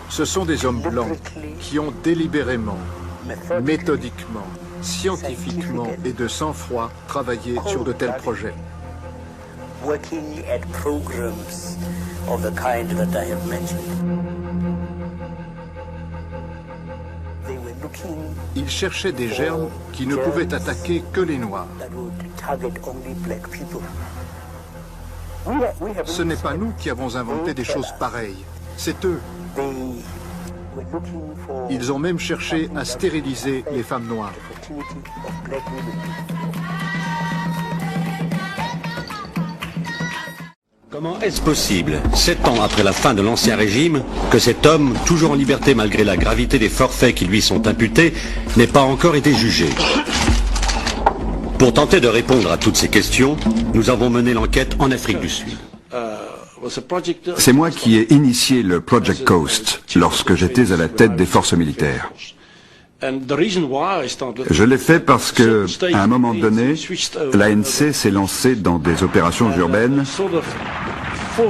Ce sont des hommes blancs qui ont délibérément, méthodiquement, scientifiquement et de sang-froid travaillé sur de tels projets. Ils cherchaient des germes qui ne pouvaient attaquer que les Noirs. Ce n'est pas nous qui avons inventé des choses pareilles, c'est eux. Ils ont même cherché à stériliser les femmes noires. Comment est-ce possible, 7 ans après la fin de l'Ancien Régime, que cet homme, toujours en liberté malgré la gravité des forfaits qui lui sont imputés, n'ait pas encore été jugé? Pour tenter de répondre à toutes ces questions, nous avons mené l'enquête en Afrique du Sud. C'est moi qui ai initié le Project Coast lorsque j'étais à la tête des forces militaires. Je l'ai fait parce que, à un moment donné, l'ANC s'est lancée dans des opérations urbaines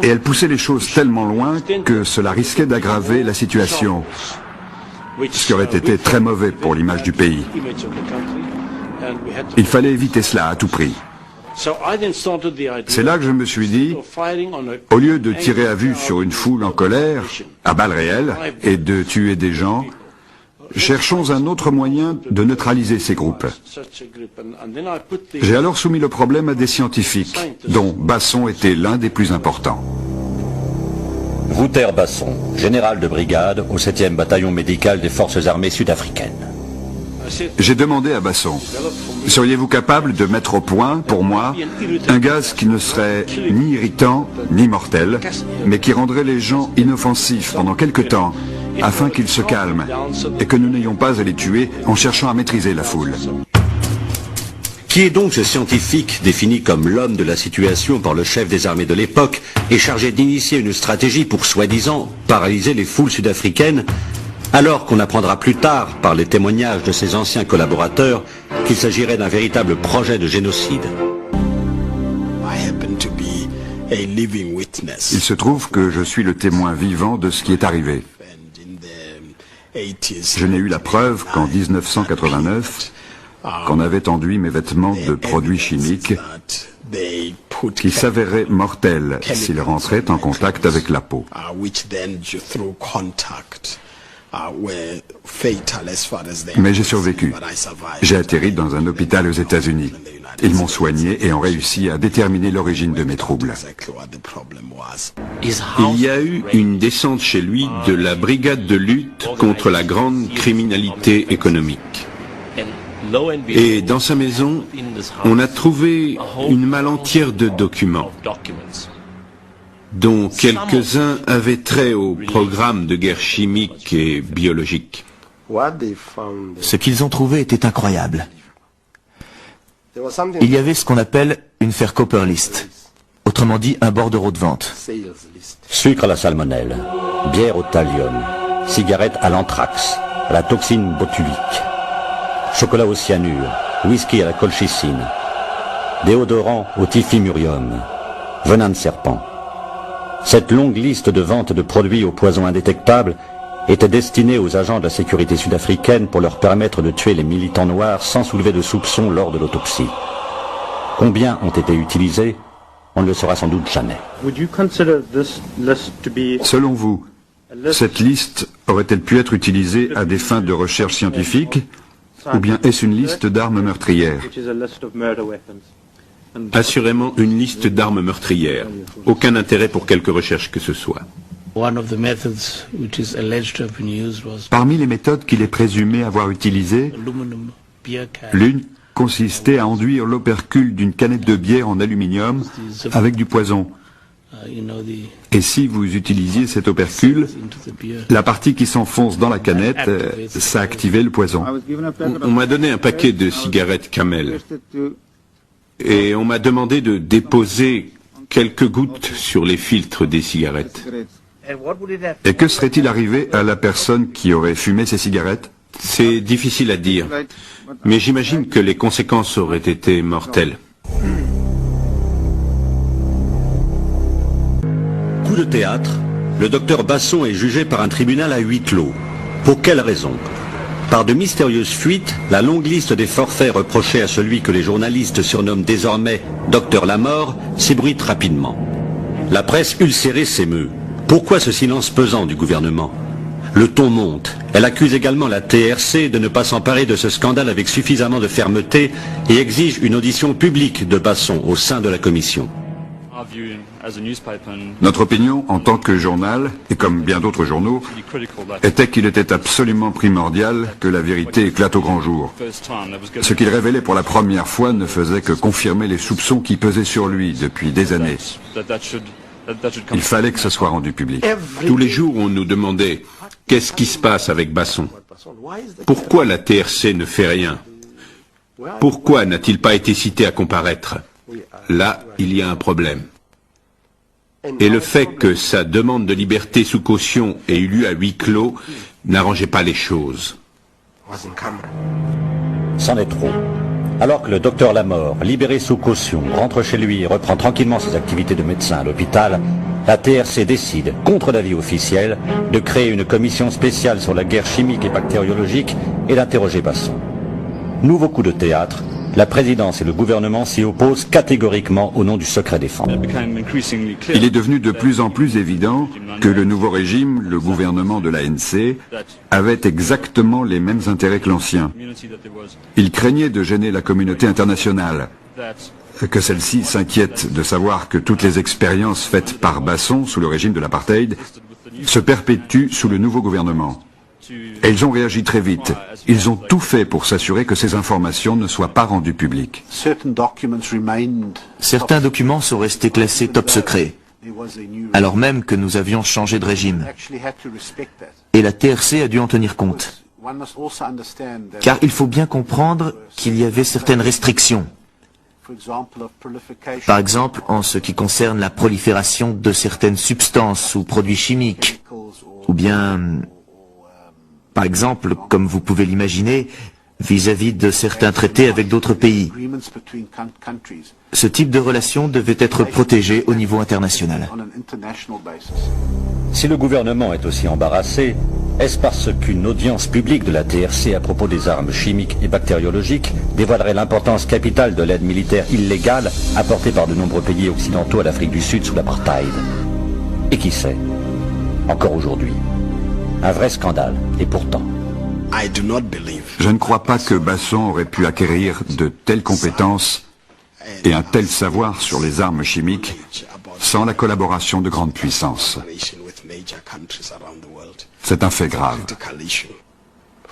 et elle poussait les choses tellement loin que cela risquait d'aggraver la situation, ce qui aurait été très mauvais pour l'image du pays. Il fallait éviter cela à tout prix. C'est là que je me suis dit, au lieu de tirer à vue sur une foule en colère, à balles réelles, et de tuer des gens, cherchons un autre moyen de neutraliser ces groupes. J'ai alors soumis le problème à des scientifiques, dont Basson était l'un des plus importants. Wouter Basson, général de brigade au 7e bataillon médical des forces armées sud-africaines. J'ai demandé à Basson, seriez-vous capable de mettre au point, pour moi, un gaz qui ne serait ni irritant, ni mortel, mais qui rendrait les gens inoffensifs pendant quelque temps, afin qu'ils se calment, et que nous n'ayons pas à les tuer en cherchant à maîtriser la foule. Qui est donc ce scientifique défini comme l'homme de la situation par le chef des armées de l'époque et chargé d'initier une stratégie pour soi-disant paralyser les foules sud-africaines, alors qu'on apprendra plus tard, par les témoignages de ses anciens collaborateurs, qu'il s'agirait d'un véritable projet de génocide? Il se trouve que je suis le témoin vivant de ce qui est arrivé. Je n'ai eu la preuve qu'en 1989, qu'on avait enduit mes vêtements de produits chimiques qui s'avéraient mortels s'ils rentraient en contact avec la peau. Mais j'ai survécu. J'ai atterri dans un hôpital aux États-Unis. Ils m'ont soigné et ont réussi à déterminer l'origine de mes troubles. Il y a eu une descente chez lui de la brigade de lutte contre la grande criminalité économique. Et dans sa maison, on a trouvé une malle entière de documents, dont quelques-uns avaient trait au programme de guerre chimique et biologique. Ce qu'ils ont trouvé était incroyable. Il y avait ce qu'on appelle une Verkoper List, autrement dit un bordereau de vente. Sucre à la salmonelle, bière au thallium, cigarette à l'anthrax, à la toxine botulique, chocolat au cyanure, whisky à la colchicine, déodorant au typhimurium, venin de serpent. Cette longue liste de ventes de produits au poison indétectable était destinée aux agents de la sécurité sud-africaine pour leur permettre de tuer les militants noirs sans soulever de soupçons lors de l'autopsie. Combien ont été utilisés? On ne le saura sans doute jamais. Selon vous, cette liste aurait-elle pu être utilisée à des fins de recherche scientifique, ou bien est-ce une liste d'armes meurtrières? Assurément une liste d'armes meurtrières. Aucun intérêt pour quelque recherche que ce soit. Parmi les méthodes qu'il est présumé avoir utilisées, l'une consistait à enduire l'opercule d'une canette de bière en aluminium avec du poison. Et si vous utilisiez cet opercule, la partie qui s'enfonce dans la canette, ça activait le poison. On m'a donné un paquet de cigarettes Camel. Et on m'a demandé de déposer quelques gouttes sur les filtres des cigarettes. Et que serait-il arrivé à la personne qui aurait fumé ces cigarettes? C'est difficile à dire, mais j'imagine que les conséquences auraient été mortelles. de théâtre, le docteur Basson est jugé par un tribunal à huis clos. Pour quelle raison? Par de mystérieuses fuites, la longue liste des forfaits reprochés à celui que les journalistes surnomment désormais Docteur Lamort s'ébruite rapidement. La presse ulcérée s'émeut. Pourquoi ce silence pesant du gouvernement? Le ton monte. Elle accuse également la TRC de ne pas s'emparer de ce scandale avec suffisamment de fermeté et exige une audition publique de Basson au sein de la commission. Notre opinion, en tant que journal, et comme bien d'autres journaux, était qu'il était absolument primordial que la vérité éclate au grand jour. Ce qu'il révélait pour la première fois ne faisait que confirmer les soupçons qui pesaient sur lui depuis des années. Il fallait que ce soit rendu public. Tous les jours, on nous demandait « Qu'est-ce qui se passe avec Basson? Pourquoi la TRC ne fait rien? Pourquoi n'a-t-il pas été cité à comparaître ?» Là, il y a un problème. Et le fait que sa demande de liberté sous caution ait eu lieu à huis clos n'arrangeait pas les choses. C'en est trop. Alors que le docteur Lamort, libéré sous caution, rentre chez lui et reprend tranquillement ses activités de médecin à l'hôpital, la TRC décide, contre l'avis officiel, de créer une commission spéciale sur la guerre chimique et bactériologique et d'interroger Basson. Nouveau coup de théâtre, la présidence et le gouvernement s'y opposent catégoriquement au nom du secret défense. Il est devenu de plus en plus évident que le nouveau régime, le gouvernement de l'ANC, avait exactement les mêmes intérêts que l'ancien. Il craignait de gêner la communauté internationale, que celle-ci s'inquiète de savoir que toutes les expériences faites par Basson sous le régime de l'apartheid se perpétuent sous le nouveau gouvernement. Et ils ont réagi très vite. Ils ont tout fait pour s'assurer que ces informations ne soient pas rendues publiques. Certains documents sont restés classés top secret, alors même que nous avions changé de régime. Et la TRC a dû en tenir compte. Car il faut bien comprendre qu'il y avait certaines restrictions. Par exemple, en ce qui concerne la prolifération de certaines substances ou produits chimiques, ou bien, par exemple, comme vous pouvez l'imaginer, vis-à-vis de certains traités avec d'autres pays. Ce type de relation devait être protégé au niveau international. Si le gouvernement est aussi embarrassé, est-ce parce qu'une audience publique de la TRC à propos des armes chimiques et bactériologiques dévoilerait l'importance capitale de l'aide militaire illégale apportée par de nombreux pays occidentaux à l'Afrique du Sud sous l'apartheid? Et qui sait? Encore aujourd'hui. Un vrai scandale, et pourtant. Je ne crois pas que Basson aurait pu acquérir de telles compétences et un tel savoir sur les armes chimiques sans la collaboration de grandes puissances. C'est un fait grave.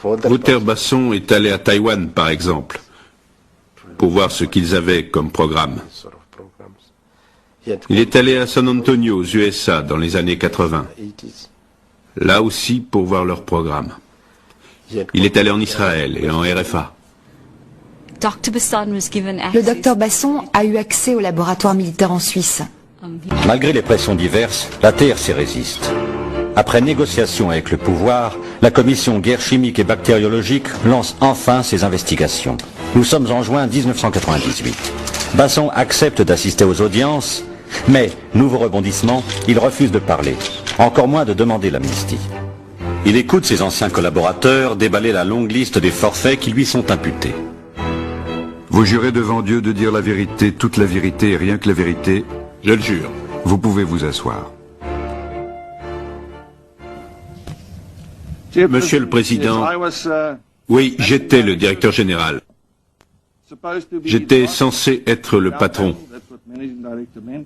Wouter Basson est allé à Taïwan, par exemple, pour voir ce qu'ils avaient comme programme. Il est allé à San Antonio, aux USA, dans les années 80. Là aussi pour voir leur programme. Il est allé en Israël et en RFA. Le docteur Basson a eu accès au laboratoire militaire en Suisse. Malgré les pressions diverses, la TRC résiste. Après négociation avec le pouvoir, la commission guerre chimique et bactériologique lance enfin ses investigations. Nous sommes en juin 1998. Basson accepte d'assister aux audiences, mais, nouveau rebondissement, il refuse de parler, encore moins de demander l'amnistie. Il écoute ses anciens collaborateurs déballer la longue liste des forfaits qui lui sont imputés. Vous jurez devant Dieu de dire la vérité, toute la vérité et rien que la vérité? Je le jure. Vous pouvez vous asseoir. Monsieur le Président, oui, j'étais le directeur général. J'étais censé être le patron,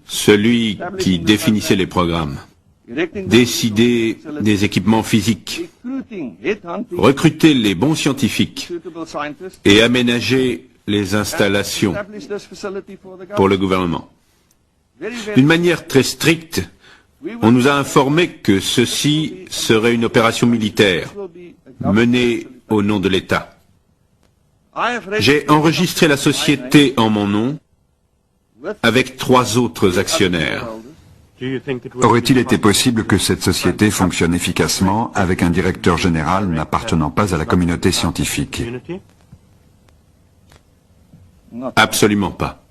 celui qui définissait les programmes, décider des équipements physiques, recruter les bons scientifiques et aménager les installations pour le gouvernement. D'une manière très stricte, on nous a informé que ceci serait une opération militaire menée au nom de l'État. J'ai enregistré la société en mon nom avec 3 autres actionnaires. Aurait-il été possible que cette société fonctionne efficacement avec un directeur général n'appartenant pas à la communauté scientifique? Absolument pas.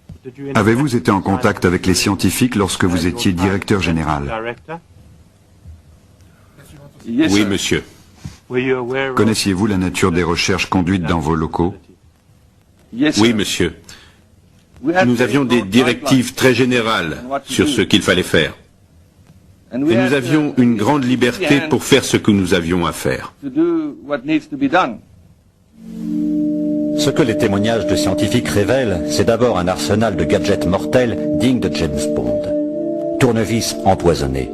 Avez-vous été en contact avec les scientifiques lorsque vous étiez directeur général? Oui, monsieur. Connaissiez-vous la nature des recherches conduites dans vos locaux? Oui, monsieur. Nous avions des directives très générales sur ce qu'il fallait faire. Et nous avions une grande liberté pour faire ce que nous avions à faire. Ce que les témoignages de scientifiques révèlent, c'est d'abord un arsenal de gadgets mortels dignes de James Bond. Tournevis empoisonnés,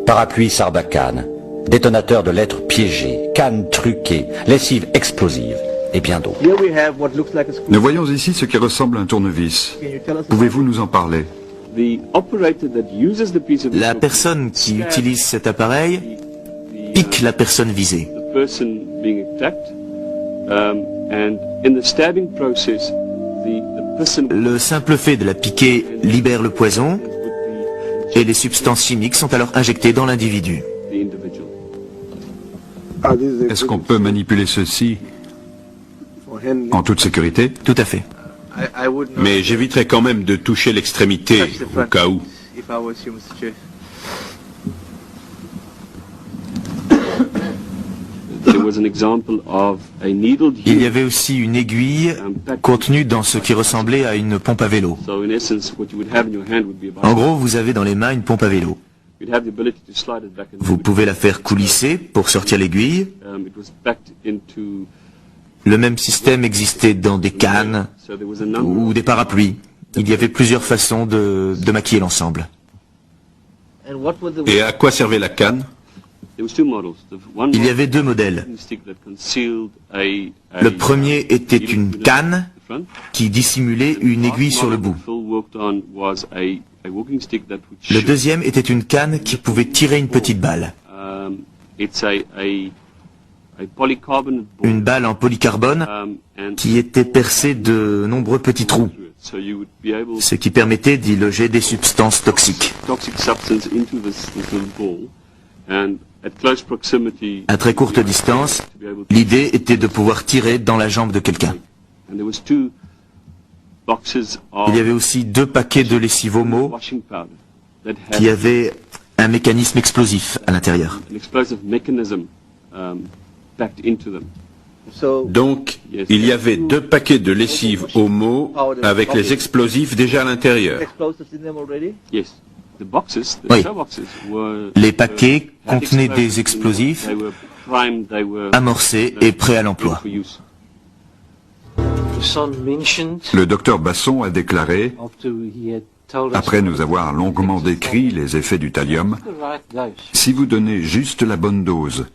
parapluie Sarbacane, détonateurs de lettres piégées, cannes truquées, lessives explosives et bien d'autres. Nous voyons ici ce qui ressemble à un tournevis. Pouvez-vous nous en parler? La personne qui utilise cet appareil pique la personne visée. Le simple fait de la piquer libère le poison et les substances chimiques sont alors injectées dans l'individu. Est-ce qu'on peut manipuler ceci en toute sécurité? Tout à fait. Mais j'éviterai quand même de toucher l'extrémité au cas où. Il y avait aussi une aiguille contenue dans ce qui ressemblait à une pompe à vélo. En gros, vous avez dans les mains une pompe à vélo. Vous pouvez la faire coulisser pour sortir l'aiguille. Le même système existait dans des cannes ou des parapluies. Il y avait plusieurs façons de maquiller l'ensemble. Et à quoi servait la canne? Il y avait deux modèles. Le premier était une canne qui dissimulait une aiguille sur le bout. Le deuxième était une canne qui pouvait tirer une petite balle. Une balle en polycarbone qui était percée de nombreux petits trous, ce qui permettait d'y loger des substances toxiques. À très courte distance, l'idée était de pouvoir tirer dans la jambe de quelqu'un. Il y avait aussi deux paquets de lessive Omo qui avaient un mécanisme explosif à l'intérieur. Donc, il y avait deux paquets de lessive Omo avec les explosifs déjà à l'intérieur. Oui. Les paquets contenaient des explosifs amorcés et prêts à l'emploi. Le docteur Basson a déclaré, après nous avoir longuement décrit les effets du thallium, si vous donnez juste la bonne dose,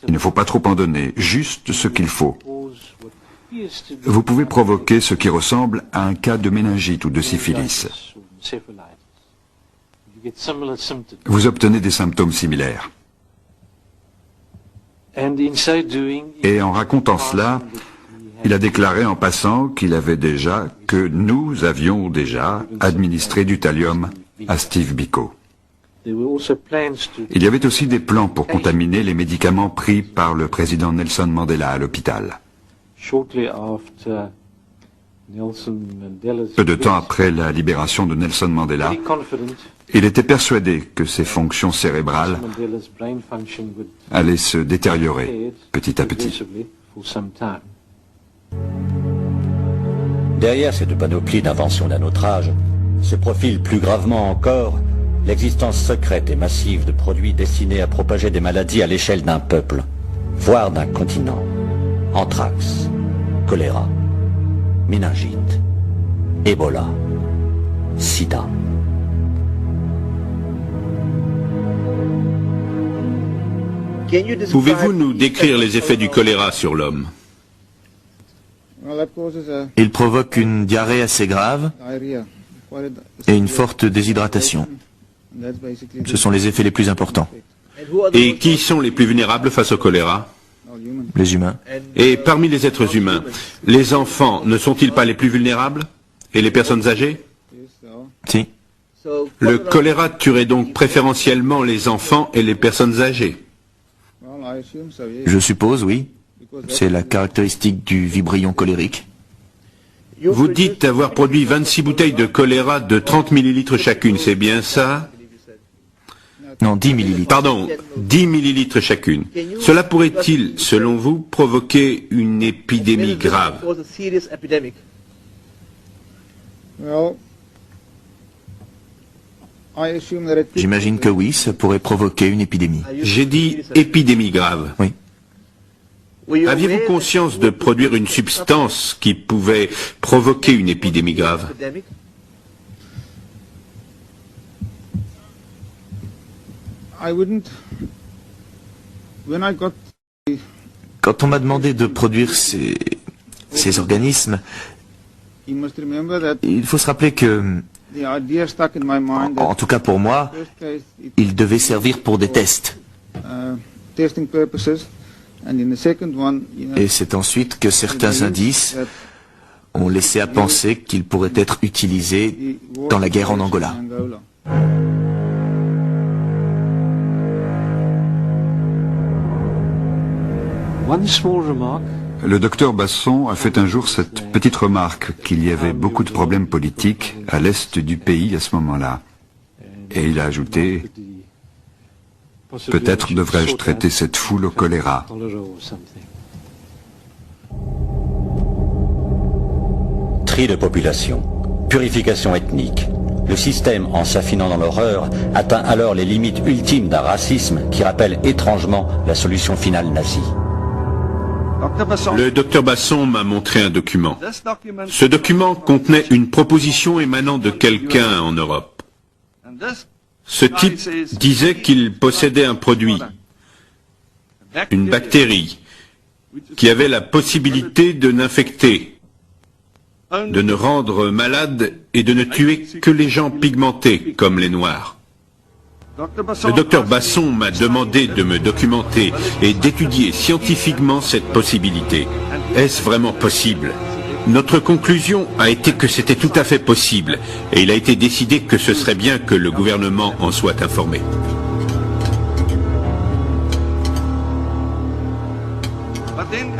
il ne faut pas trop en donner, juste ce qu'il faut, vous pouvez provoquer ce qui ressemble à un cas de méningite ou de syphilis. Vous obtenez des symptômes similaires. Et en racontant cela, il a déclaré en passant que nous avions déjà administré du thallium à Steve Biko. Il y avait aussi des plans pour contaminer les médicaments pris par le président Nelson Mandela à l'hôpital. Peu de temps après la libération de Nelson Mandela, il était persuadé que ses fonctions cérébrales allaient se détériorer petit à petit. Derrière cette panoplie d'inventions d'un autre âge, se profile plus gravement encore l'existence secrète et massive de produits destinés à propager des maladies à l'échelle d'un peuple, voire d'un continent. Anthrax, choléra, méningite, Ebola, sida. Pouvez-vous nous décrire les effets du choléra sur l'homme? Il provoque une diarrhée assez grave et une forte déshydratation. Ce sont les effets les plus importants. Et qui sont les plus vulnérables face au choléra? Les humains. Et parmi les êtres humains, les enfants ne sont-ils pas les plus vulnérables? Et les personnes âgées? Si. Le choléra tuerait donc préférentiellement les enfants et les personnes âgées? Je suppose, oui. C'est la caractéristique du vibrion cholérique. Vous dites avoir produit 26 bouteilles de choléra de 30 millilitres chacune, c'est bien ça? Non, 10 millilitres. Pardon, 10 millilitres chacune. Cela pourrait-il, selon vous, provoquer une épidémie grave? J'imagine que oui, ça pourrait provoquer une épidémie. J'ai dit épidémie grave. Oui. Aviez-vous conscience de produire une substance qui pouvait provoquer une épidémie grave? Quand on m'a demandé de produire ces organismes, il faut se rappeler que, en tout cas pour moi, ils devaient servir pour des tests. Et c'est ensuite que certains indices ont laissé à penser qu'ils pourraient être utilisés dans la guerre en Angola. Le docteur Basson a fait un jour cette petite remarque qu'il y avait beaucoup de problèmes politiques à l'est du pays à ce moment-là. Et il a ajouté « Peut-être devrais-je traiter cette foule au choléra ». Tri de population, purification ethnique. Le système, en s'affinant dans l'horreur, atteint alors les limites ultimes d'un racisme qui rappelle étrangement la solution finale nazie. Le docteur Basson m'a montré un document. Ce document contenait une proposition émanant de quelqu'un en Europe. Ce type disait qu'il possédait un produit, une bactérie, qui avait la possibilité de n'infecter, de ne rendre malade et de ne tuer que les gens pigmentés comme les Noirs. Le docteur Basson m'a demandé de me documenter et d'étudier scientifiquement cette possibilité. Est-ce vraiment possible? Notre conclusion a été que c'était tout à fait possible, et il a été décidé que ce serait bien que le gouvernement en soit informé.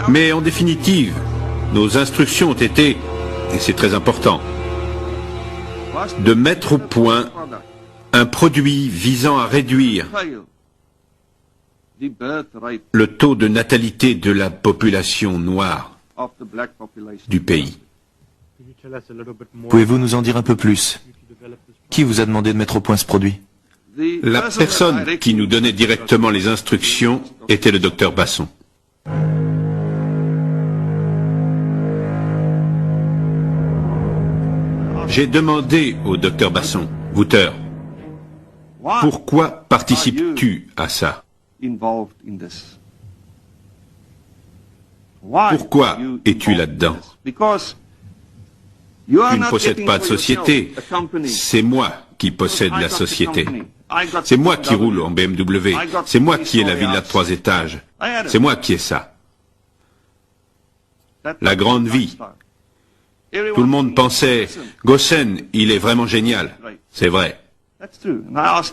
Mais en définitive, nos instructions ont été, et c'est très important, de mettre au point un produit visant à réduire le taux de natalité de la population noire du pays. Pouvez-vous nous en dire un peu plus? Qui vous a demandé de mettre au point ce produit? La personne qui nous donnait directement les instructions était le docteur Basson. J'ai demandé au docteur Basson, Wouter, pourquoi participes-tu à ça? Pourquoi es-tu là-dedans? Tu ne possèdes pas de société, c'est moi qui possède la société. C'est moi qui roule en BMW, c'est moi qui ai la villa de 3 étages, c'est moi qui ai ça. La grande vie. Tout le monde pensait, Gossen, il est vraiment génial. C'est vrai.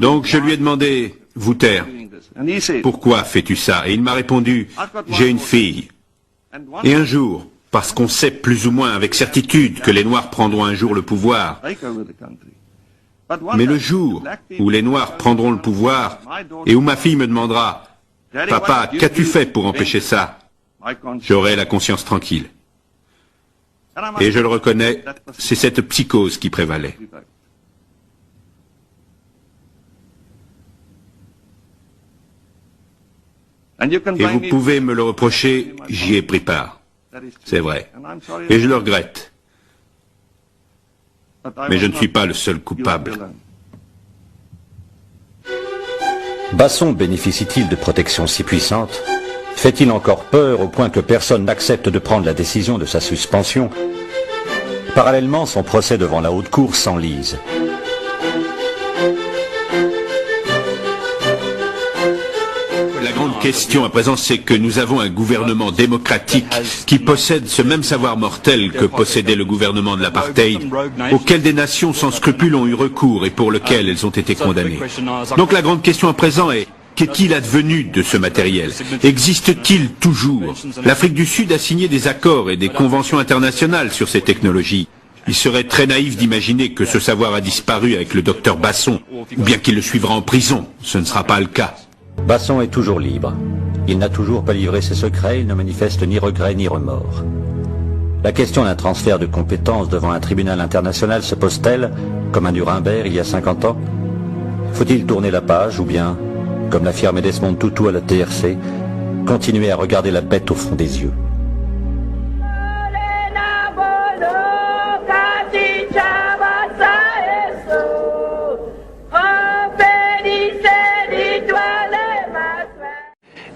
Donc je lui ai demandé, Wouter, pourquoi fais-tu ça? Et il m'a répondu, j'ai une fille. Et un jour, parce qu'on sait plus ou moins avec certitude que les Noirs prendront un jour le pouvoir, mais le jour où les Noirs prendront le pouvoir et où ma fille me demandera, papa, qu'as-tu fait pour empêcher ça? J'aurai la conscience tranquille. Et je le reconnais, c'est cette psychose qui prévalait. Et vous pouvez me le reprocher, j'y ai pris part. C'est vrai. Et je le regrette. Mais je ne suis pas le seul coupable. Basson bénéficie-t-il de protection si puissante? Fait-il encore peur au point que personne n'accepte de prendre la décision de sa suspension? Parallèlement, son procès devant la haute cour s'enlise. La grande question à présent, c'est que nous avons un gouvernement démocratique qui possède ce même savoir mortel que possédait le gouvernement de l'apartheid, auquel des nations sans scrupules ont eu recours et pour lequel elles ont été condamnées. Donc la grande question à présent est, Qu'est-il advenu de ce matériel? Existe-t-il toujours? L'Afrique du Sud a signé des accords et des conventions internationales sur ces technologies. Il serait très naïf d'imaginer que ce savoir a disparu avec le docteur Basson, ou bien qu'il le suivra en prison. Ce ne sera pas le cas. Basson est toujours libre. Il n'a toujours pas livré ses secrets, il ne manifeste ni regret ni remords. La question d'un transfert de compétences devant un tribunal international se pose-t-elle, comme à Nuremberg il y a 50 ans? Faut-il tourner la page ou bien, comme l'affirmait Desmond Tutu à la TRC, continuer à regarder la bête au fond des yeux?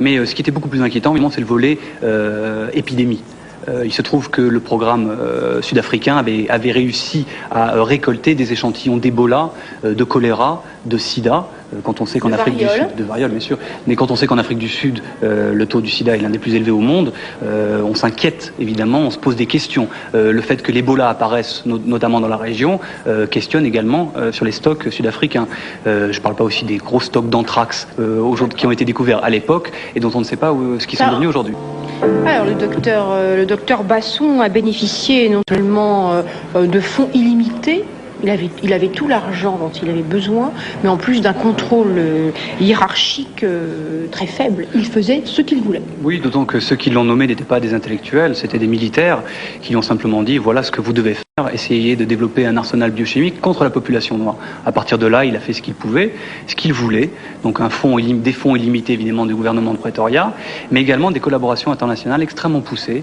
Mais ce qui était beaucoup plus inquiétant, évidemment, c'est le volet épidémie. Il se trouve que le programme sud-africain avait réussi à récolter des échantillons d'Ebola, de choléra, de sida, quand on sait qu'en Afrique du Sud, de variole bien sûr, mais quand on sait qu'en Afrique du Sud, le taux du sida est l'un des plus élevés au monde, on s'inquiète évidemment, on se pose des questions. Le fait que l'Ebola apparaisse notamment dans la région questionne également sur les stocks sud-africains. Je ne parle pas aussi des gros stocks d'anthrax qui ont été découverts à l'époque et dont on ne sait pas ce qu'ils sont devenus aujourd'hui. Alors le docteur Basson a bénéficié non seulement de fonds illimités, il avait tout l'argent dont il avait besoin, mais en plus d'un contrôle hiérarchique très faible. Il faisait ce qu'il voulait. Oui, d'autant que ceux qui l'ont nommé n'étaient pas des intellectuels, c'était des militaires qui lui ont simplement dit voilà ce que vous devez faire, essayer de développer un arsenal biochimique contre la population noire. À partir de là, il a fait ce qu'il pouvait, ce qu'il voulait, donc des fonds illimités évidemment du gouvernement de Pretoria, mais également des collaborations internationales extrêmement poussées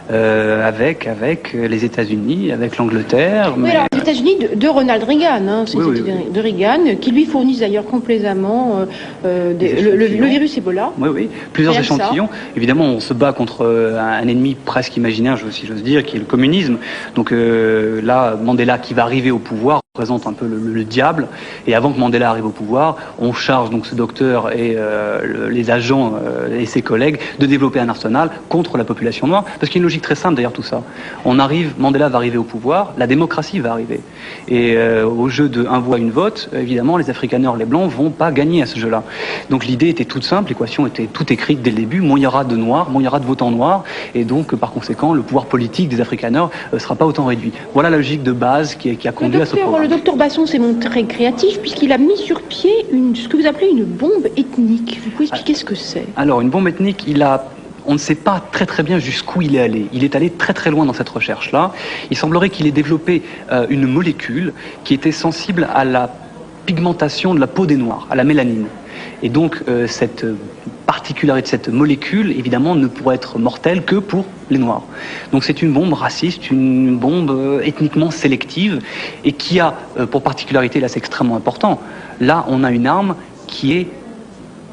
avec les États-Unis, avec l'Angleterre. Oui, alors les États-Unis de Ronald Reagan, de Reagan, qui lui fournissent d'ailleurs complaisamment le virus Ebola. Oui, oui, plusieurs échantillons. Évidemment, on se bat contre un ennemi presque imaginaire, si j'ose dire, qui est le communisme. Donc là, Mandela qui va arriver au pouvoir représente un peu le diable. Et avant que Mandela arrive au pouvoir, on charge donc ce docteur et les agents et ses collègues de développer un arsenal contre la population noire. Parce qu'il y a une logique très simple d'ailleurs tout ça. Mandela va arriver au pouvoir, la démocratie va arriver. Et au jeu de un voix, une vote, évidemment, les Afrikaners, les Blancs, vont pas gagner à ce jeu-là. Donc l'idée était toute simple, l'équation était toute écrite dès le début. Moins il y aura de noirs, moins il y aura de votants noirs. Et donc, par conséquent, le pouvoir politique des Afrikaners sera pas autant réduit. Voilà la logique de base qui a conduit à ce programme. Le docteur Basson s'est montré créatif puisqu'il a mis sur pied ce que vous appelez une bombe ethnique. Vous pouvez expliquer ce que c'est? Alors, une bombe ethnique, on ne sait pas très bien jusqu'où il est allé. Il est allé très loin dans cette recherche-là. Il semblerait qu'il ait développé une molécule qui était sensible à la pigmentation de la peau des Noirs, à la mélanine. Et donc cette particularité de cette molécule, évidemment, ne pourrait être mortelle que pour les Noirs. Donc c'est une bombe raciste, une bombe ethniquement sélective, et qui a pour particularité, là c'est extrêmement important, là on a une arme qui est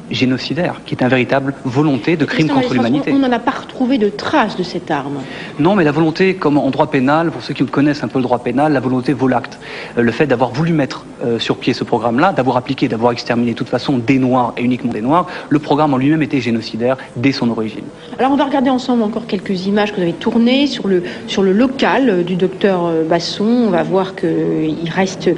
génocidaire, qui est une véritable volonté de crime contre l'humanité. On n'en a pas retrouvé de traces de cette arme. Non, mais la volonté, comme en droit pénal, pour ceux qui connaissent un peu le droit pénal, la volonté vaut l'acte. Le fait d'avoir voulu mettre sur pied ce programme-là, d'avoir appliqué, d'avoir exterminé de toute façon des Noirs et uniquement des Noirs, le programme en lui-même était génocidaire dès son origine. Alors on va regarder ensemble encore quelques images que vous avez tournées sur le local du docteur Basson. On va voir qu'il reste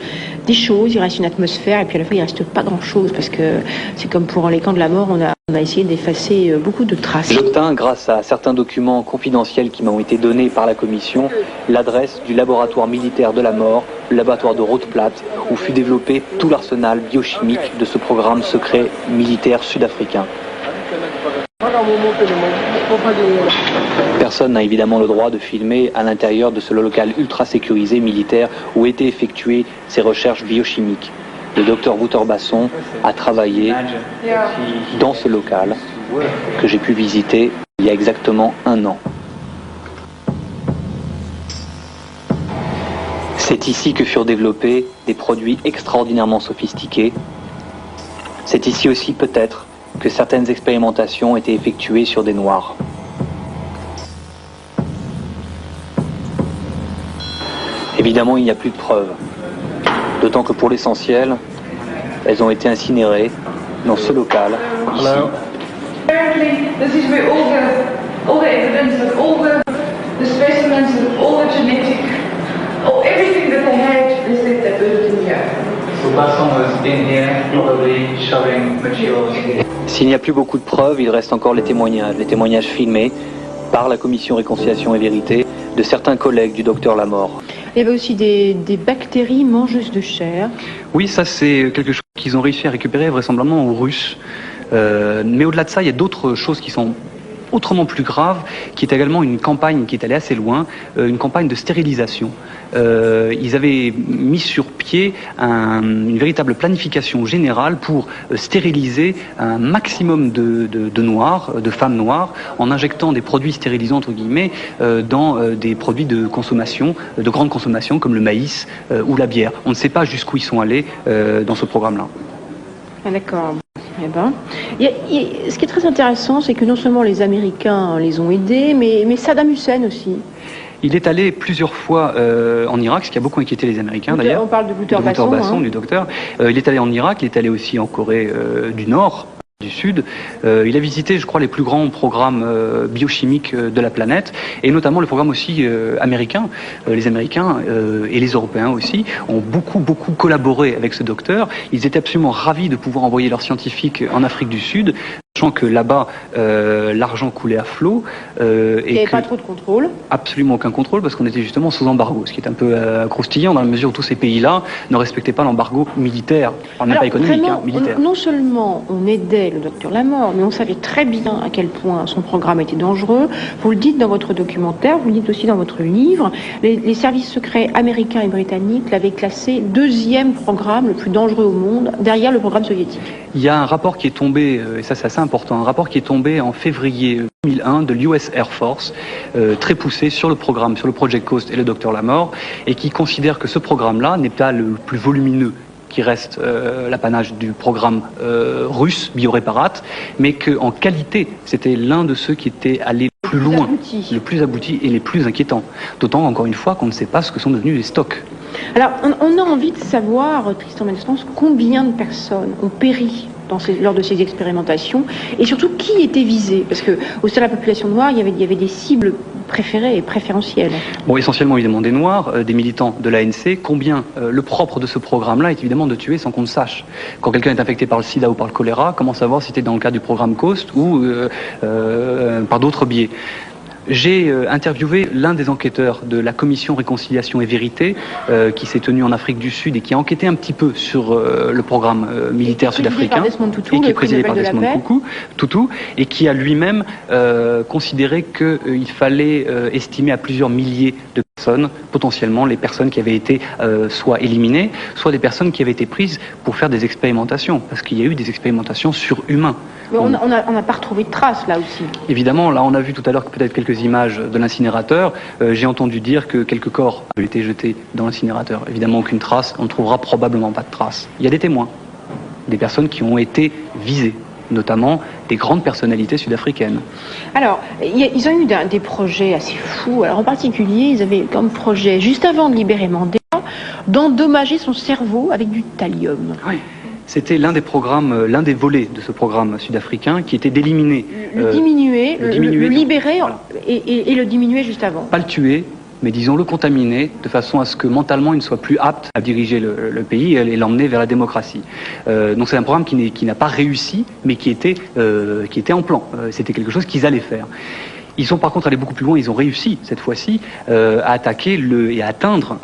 des choses, il reste une atmosphère, et puis à la fois il reste pas grand-chose, parce que c'est comme pour les camps de la mort, on a essayé d'effacer beaucoup de traces. J'obtins, grâce à certains documents confidentiels qui m'ont été donnés par la commission, l'adresse du laboratoire militaire de la mort, le laboratoire de Rotplatte, où fut développé tout l'arsenal biochimique de ce programme secret militaire sud-africain. Personne n'a évidemment le droit de filmer à l'intérieur de ce local ultra sécurisé militaire où étaient effectuées ces recherches biochimiques. Le docteur Wouter Basson a travaillé dans ce local que j'ai pu visiter il y a exactement 1 an. C'est ici que furent développés des produits extraordinairement sophistiqués. C'est ici aussi peut-être que certaines expérimentations ont été effectuées sur des Noirs. Évidemment, il n'y a plus de preuves. D'autant que pour l'essentiel, elles ont été incinérées dans ce local, ici. This is where all the evidence of all the specimens of all the genetic, everything that they had, they said they built in here. So Basson was in here, probably showing materials. S'il n'y a plus beaucoup de preuves, il reste encore les témoignages filmés par la commission Réconciliation et Vérité de certains collègues du docteur Lamort. Il y avait aussi des bactéries mangeuses de chair. Oui, ça c'est quelque chose qu'ils ont réussi à récupérer vraisemblablement aux Russes. Mais au-delà de ça, il y a d'autres choses qui sont autrement plus grave, qui est également une campagne qui est allée assez loin, une campagne de stérilisation. Ils avaient mis sur pied une véritable planification générale pour stériliser un maximum de noirs, de femmes noires, en injectant des produits stérilisants, entre guillemets, dans des produits de consommation, de grande consommation, comme le maïs ou la bière. On ne sait pas jusqu'où ils sont allés dans ce programme-là. Ah, d'accord. Eh ben, ce qui est très intéressant, c'est que non seulement les Américains les ont aidés, mais Saddam Hussein aussi. Il est allé plusieurs fois en Irak, ce qui a beaucoup inquiété les Américains d'ailleurs. On parle de Wouter Basson, du docteur. Il est allé en Irak, il est allé aussi en Corée du Nord, du Sud. Il a visité, je crois, les plus grands programmes biochimiques de la planète, et notamment le programme aussi américain. Les Américains et les Européens aussi ont beaucoup collaboré avec ce docteur. Ils étaient absolument ravis de pouvoir envoyer leurs scientifiques en Afrique du Sud, sachant que là-bas, l'argent coulait à flot. Il n'y avait pas trop de contrôle. Absolument aucun contrôle, parce qu'on était justement sous embargo, ce qui est un peu croustillant dans la mesure où tous ces pays-là ne respectaient pas l'embargo militaire, même pas économique, vraiment, militaire. Non seulement on aidait le docteur Lamort, mais on savait très bien à quel point son programme était dangereux. Vous le dites dans votre documentaire, vous le dites aussi dans votre livre, les services secrets américains et britanniques l'avaient classé 2e programme le plus dangereux au monde, derrière le programme soviétique. Il y a un rapport qui est tombé, et ça c'est assez important, un rapport qui est tombé en février 2001 de l'US Air Force, très poussé sur le programme, sur le Project Coast et le docteur Lamort, et qui considère que ce programme-là n'est pas le plus volumineux qui reste l'apanage du programme russe, Bioréparate, mais qu'en qualité, c'était l'un de ceux qui était allé plus loin, le plus abouti et les plus inquiétants. D'autant, encore une fois, qu'on ne sait pas ce que sont devenus les stocks. Alors, on a envie de savoir, Tristan Menestance, combien de personnes ont péri lors de ces expérimentations, et surtout qui était visé, parce que au sein de la population noire, il y avait des cibles préférées et préférentielles. Bon, essentiellement évidemment des Noirs, des militants de l'ANC. Combien le propre de ce programme-là est évidemment de tuer sans qu'on le sache. Quand quelqu'un est infecté par le sida ou par le choléra, comment savoir si c'était dans le cadre du programme Coast ou par d'autres biais? J'ai interviewé l'un des enquêteurs de la commission Réconciliation et Vérité qui s'est tenue en Afrique du Sud et qui a enquêté un petit peu sur le programme militaire sud-africain, et qui est présidé par Desmond Tutu, et qui a lui-même considéré qu'il fallait estimer à plusieurs milliers de personnes, potentiellement les personnes qui avaient été soit éliminées, soit des personnes qui avaient été prises pour faire des expérimentations, parce qu'il y a eu des expérimentations sur humains. Mais on n'a pas retrouvé de traces là aussi. Évidemment, là on a vu tout à l'heure peut-être quelques images de l'incinérateur. J'ai entendu dire que quelques corps avaient été jetés dans l'incinérateur. Évidemment, aucune trace, on ne trouvera probablement pas de traces. Il y a des témoins, des personnes qui ont été visées, notamment des grandes personnalités sud-africaines. Alors, ils ont eu des projets assez fous. Alors en particulier, ils avaient comme projet, juste avant de libérer Mandela, d'endommager son cerveau avec du thallium. Oui. C'était l'un des programmes, l'un des volets de ce programme sud-africain qui était d'éliminer... Le diminuer, le libérer, voilà. et le diminuer juste avant. Pas le tuer, mais disons le contaminer, de façon à ce que mentalement il ne soit plus apte à diriger le pays et l'emmener vers la démocratie. Donc c'est un programme qui n'a pas réussi, mais qui était en plan. C'était quelque chose qu'ils allaient faire. Ils sont par contre allés beaucoup plus loin, ils ont réussi cette fois-ci à attaquer et à atteindre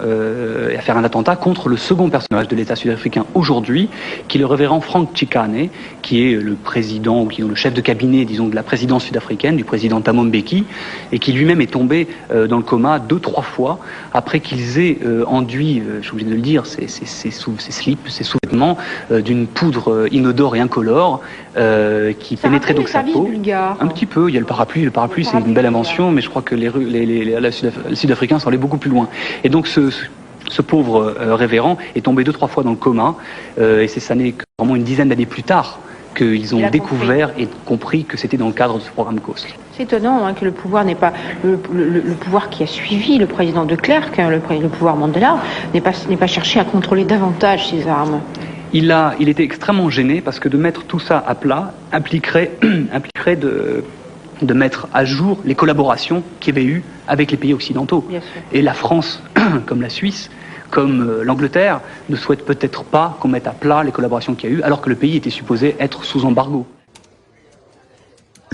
et à faire un attentat contre le second personnage de l'État sud-africain aujourd'hui, qui est le révérend Frank Chikane, qui est le président ou qui est le chef de cabinet, disons, de la présidence sud-africaine, du président Thabo Mbeki, et qui lui-même est tombé dans le coma 2-3 fois après qu'ils aient enduit, je suis obligé de le dire, ses slips, ses sous-vêtements d'une poudre inodore et incolore qui pénétrait donc sa peau. Bulgare. Un petit peu, il y a le parapluie c'est une belle invention, mais je crois que les Sud-Africains sont allés beaucoup plus loin. Et donc ce pauvre révérend est tombé 2-3 fois dans le coma, et ça n'est que vraiment une dizaine d'années plus tard qu'ils ont découvert et compris que c'était dans le cadre de ce programme Coast. C'est étonnant que le pouvoir n'est pas le pouvoir qui a suivi le président de Klerk, le pouvoir Mandela, n'ait pas cherché à contrôler davantage ses armes. Il était extrêmement gêné parce que de mettre tout ça à plat impliquerait de mettre à jour les collaborations qu'il y avait eu avec les pays occidentaux. Et la France, comme la Suisse, comme l'Angleterre, ne souhaite peut-être pas qu'on mette à plat les collaborations qu'il y a eu, alors que le pays était supposé être sous embargo.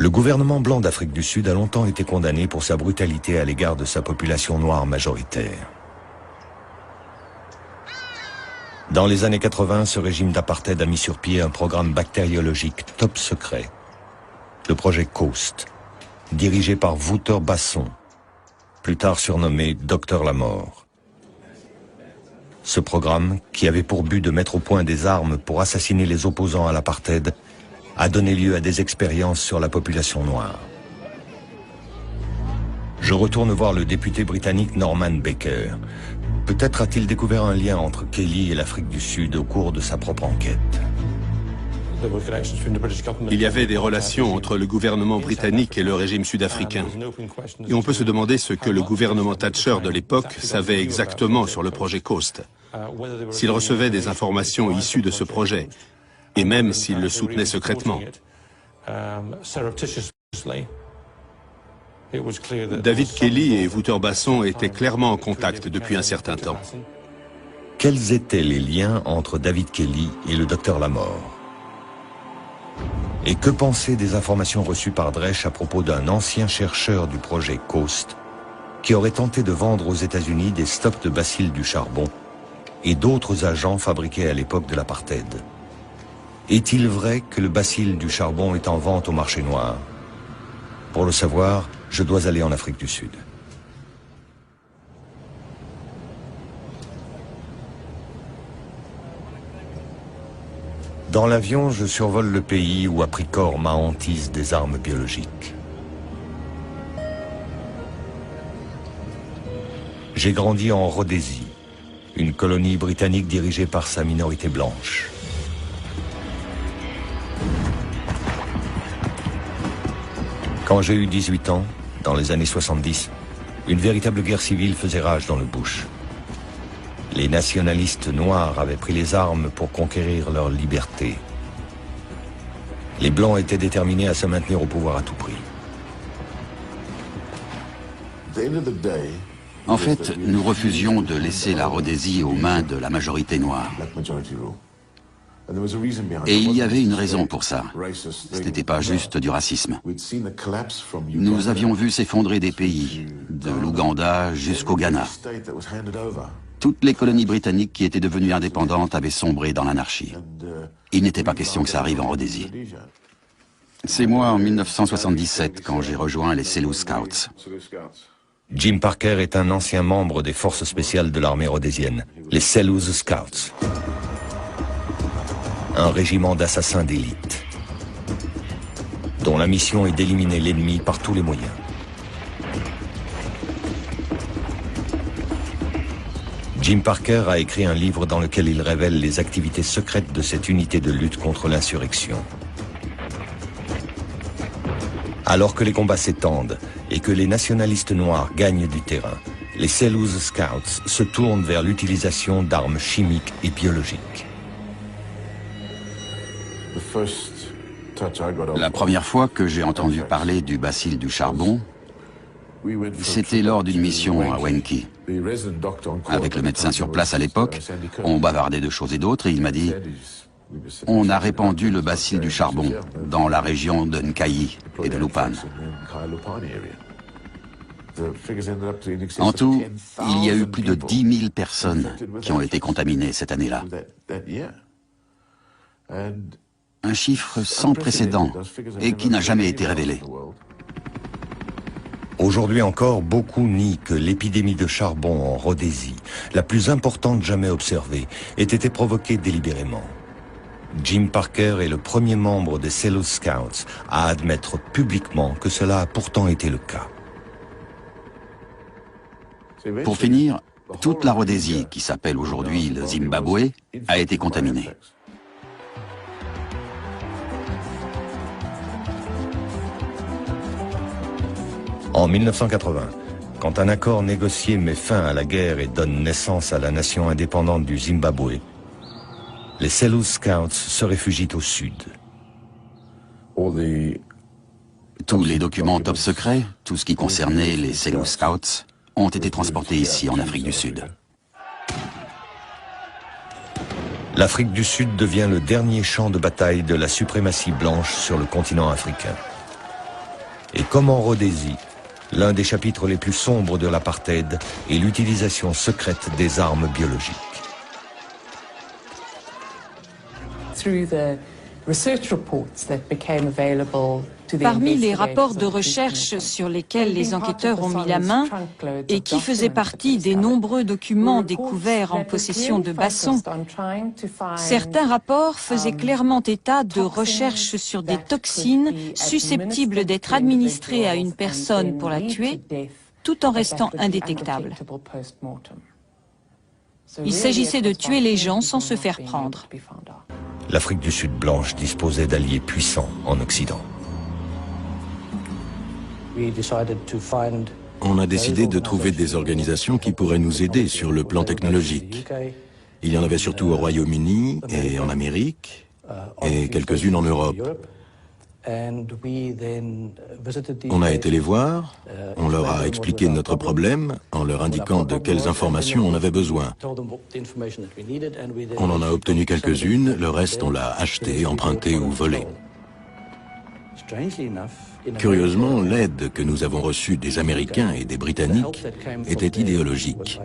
Le gouvernement blanc d'Afrique du Sud a longtemps été condamné pour sa brutalité à l'égard de sa population noire majoritaire. Dans les années 80, ce régime d'apartheid a mis sur pied un programme bactériologique top secret, le projet COAST, dirigé par Wouter Basson, plus tard surnommé Docteur la Mort. Ce programme, qui avait pour but de mettre au point des armes pour assassiner les opposants à l'apartheid, a donné lieu à des expériences sur la population noire. Je retourne voir le député britannique Norman Baker. Peut-être a-t-il découvert un lien entre Kelly et l'Afrique du Sud au cours de sa propre enquête. Il y avait des relations entre le gouvernement britannique et le régime sud-africain. Et on peut se demander ce que le gouvernement Thatcher de l'époque savait exactement sur le projet COAST. S'il recevait des informations issues de ce projet, et même s'il le soutenait secrètement. David Kelly et Wouter Basson étaient clairement en contact depuis un certain temps. Quels étaient les liens entre David Kelly et le docteur Lamort? Et que penser des informations reçues par Dresch à propos d'un ancien chercheur du projet COAST qui aurait tenté de vendre aux États-Unis des stocks de bacilles du charbon et d'autres agents fabriqués à l'époque de l'apartheid? Est-il vrai que le bacille du charbon est en vente au marché noir? Pour le savoir, je dois aller en Afrique du Sud. Dans l'avion, je survole le pays où a pris corps ma hantise des armes biologiques. J'ai grandi en Rhodésie, une colonie britannique dirigée par sa minorité blanche. Quand j'ai eu 18 ans, dans les années 70, une véritable guerre civile faisait rage dans le bush. Les nationalistes noirs avaient pris les armes pour conquérir leur liberté. Les Blancs étaient déterminés à se maintenir au pouvoir à tout prix. En fait, nous refusions de laisser la Rhodésie aux mains de la majorité noire. Et il y avait une raison pour ça. Ce n'était pas juste du racisme. Nous avions vu s'effondrer des pays, de l'Ouganda jusqu'au Ghana. Toutes les colonies britanniques qui étaient devenues indépendantes avaient sombré dans l'anarchie. Il n'était pas question que ça arrive en Rhodésie. C'est moi, en 1977, quand j'ai rejoint les Selous Scouts. Jim Parker est un ancien membre des forces spéciales de l'armée rhodésienne, les Selous Scouts. Un régiment d'assassins d'élite, dont la mission est d'éliminer l'ennemi par tous les moyens. Jim Parker a écrit un livre dans lequel il révèle les activités secrètes de cette unité de lutte contre l'insurrection. Alors que les combats s'étendent et que les nationalistes noirs gagnent du terrain, les Selous Scouts se tournent vers l'utilisation d'armes chimiques et biologiques. La première fois que j'ai entendu parler du bacille du charbon, c'était lors d'une mission à Wenki. Avec le médecin sur place à l'époque, on bavardait de choses et d'autres et il m'a dit « On a répandu le bacille du charbon dans la région de Nkayi et de Lupan. » En tout, il y a eu plus de 10 000 personnes qui ont été contaminées cette année-là. Un chiffre sans précédent et qui n'a jamais été révélé. Aujourd'hui encore, beaucoup nient que l'épidémie de charbon en Rhodésie, la plus importante jamais observée, ait été provoquée délibérément. Jim Parker est le premier membre des Selous Scouts à admettre publiquement que cela a pourtant été le cas. Pour finir, toute la Rhodésie, qui s'appelle aujourd'hui le Zimbabwe, a été contaminée. En 1980, quand un accord négocié met fin à la guerre et donne naissance à la nation indépendante du Zimbabwe, les Selous Scouts se réfugient au sud. Tous les documents top secrets, tout ce qui concernait les Selous Scouts, ont été transportés ici en Afrique du Sud. L'Afrique du Sud devient le dernier champ de bataille de la suprématie blanche sur le continent africain. Et comme en Rhodésie, l'un des chapitres les plus sombres de l'apartheid est l'utilisation secrète des armes biologiques. Parmi les rapports de recherche sur lesquels les enquêteurs ont mis la main et qui faisaient partie des nombreux documents découverts en possession de Basson, certains rapports faisaient clairement état de recherches sur des toxines susceptibles d'être administrées à une personne pour la tuer, tout en restant indétectables. Il s'agissait de tuer les gens sans se faire prendre. L'Afrique du Sud blanche disposait d'alliés puissants en Occident. On a décidé de trouver des organisations qui pourraient nous aider sur le plan technologique. Il y en avait surtout au Royaume-Uni et en Amérique, et quelques-unes en Europe. On a été les voir, on leur a expliqué notre problème en leur indiquant de quelles informations on avait besoin. On en a obtenu quelques-unes, le reste on l'a acheté, emprunté ou volé. Curieusement, l'aide que nous avons reçue des Américains et des Britanniques était idéologique.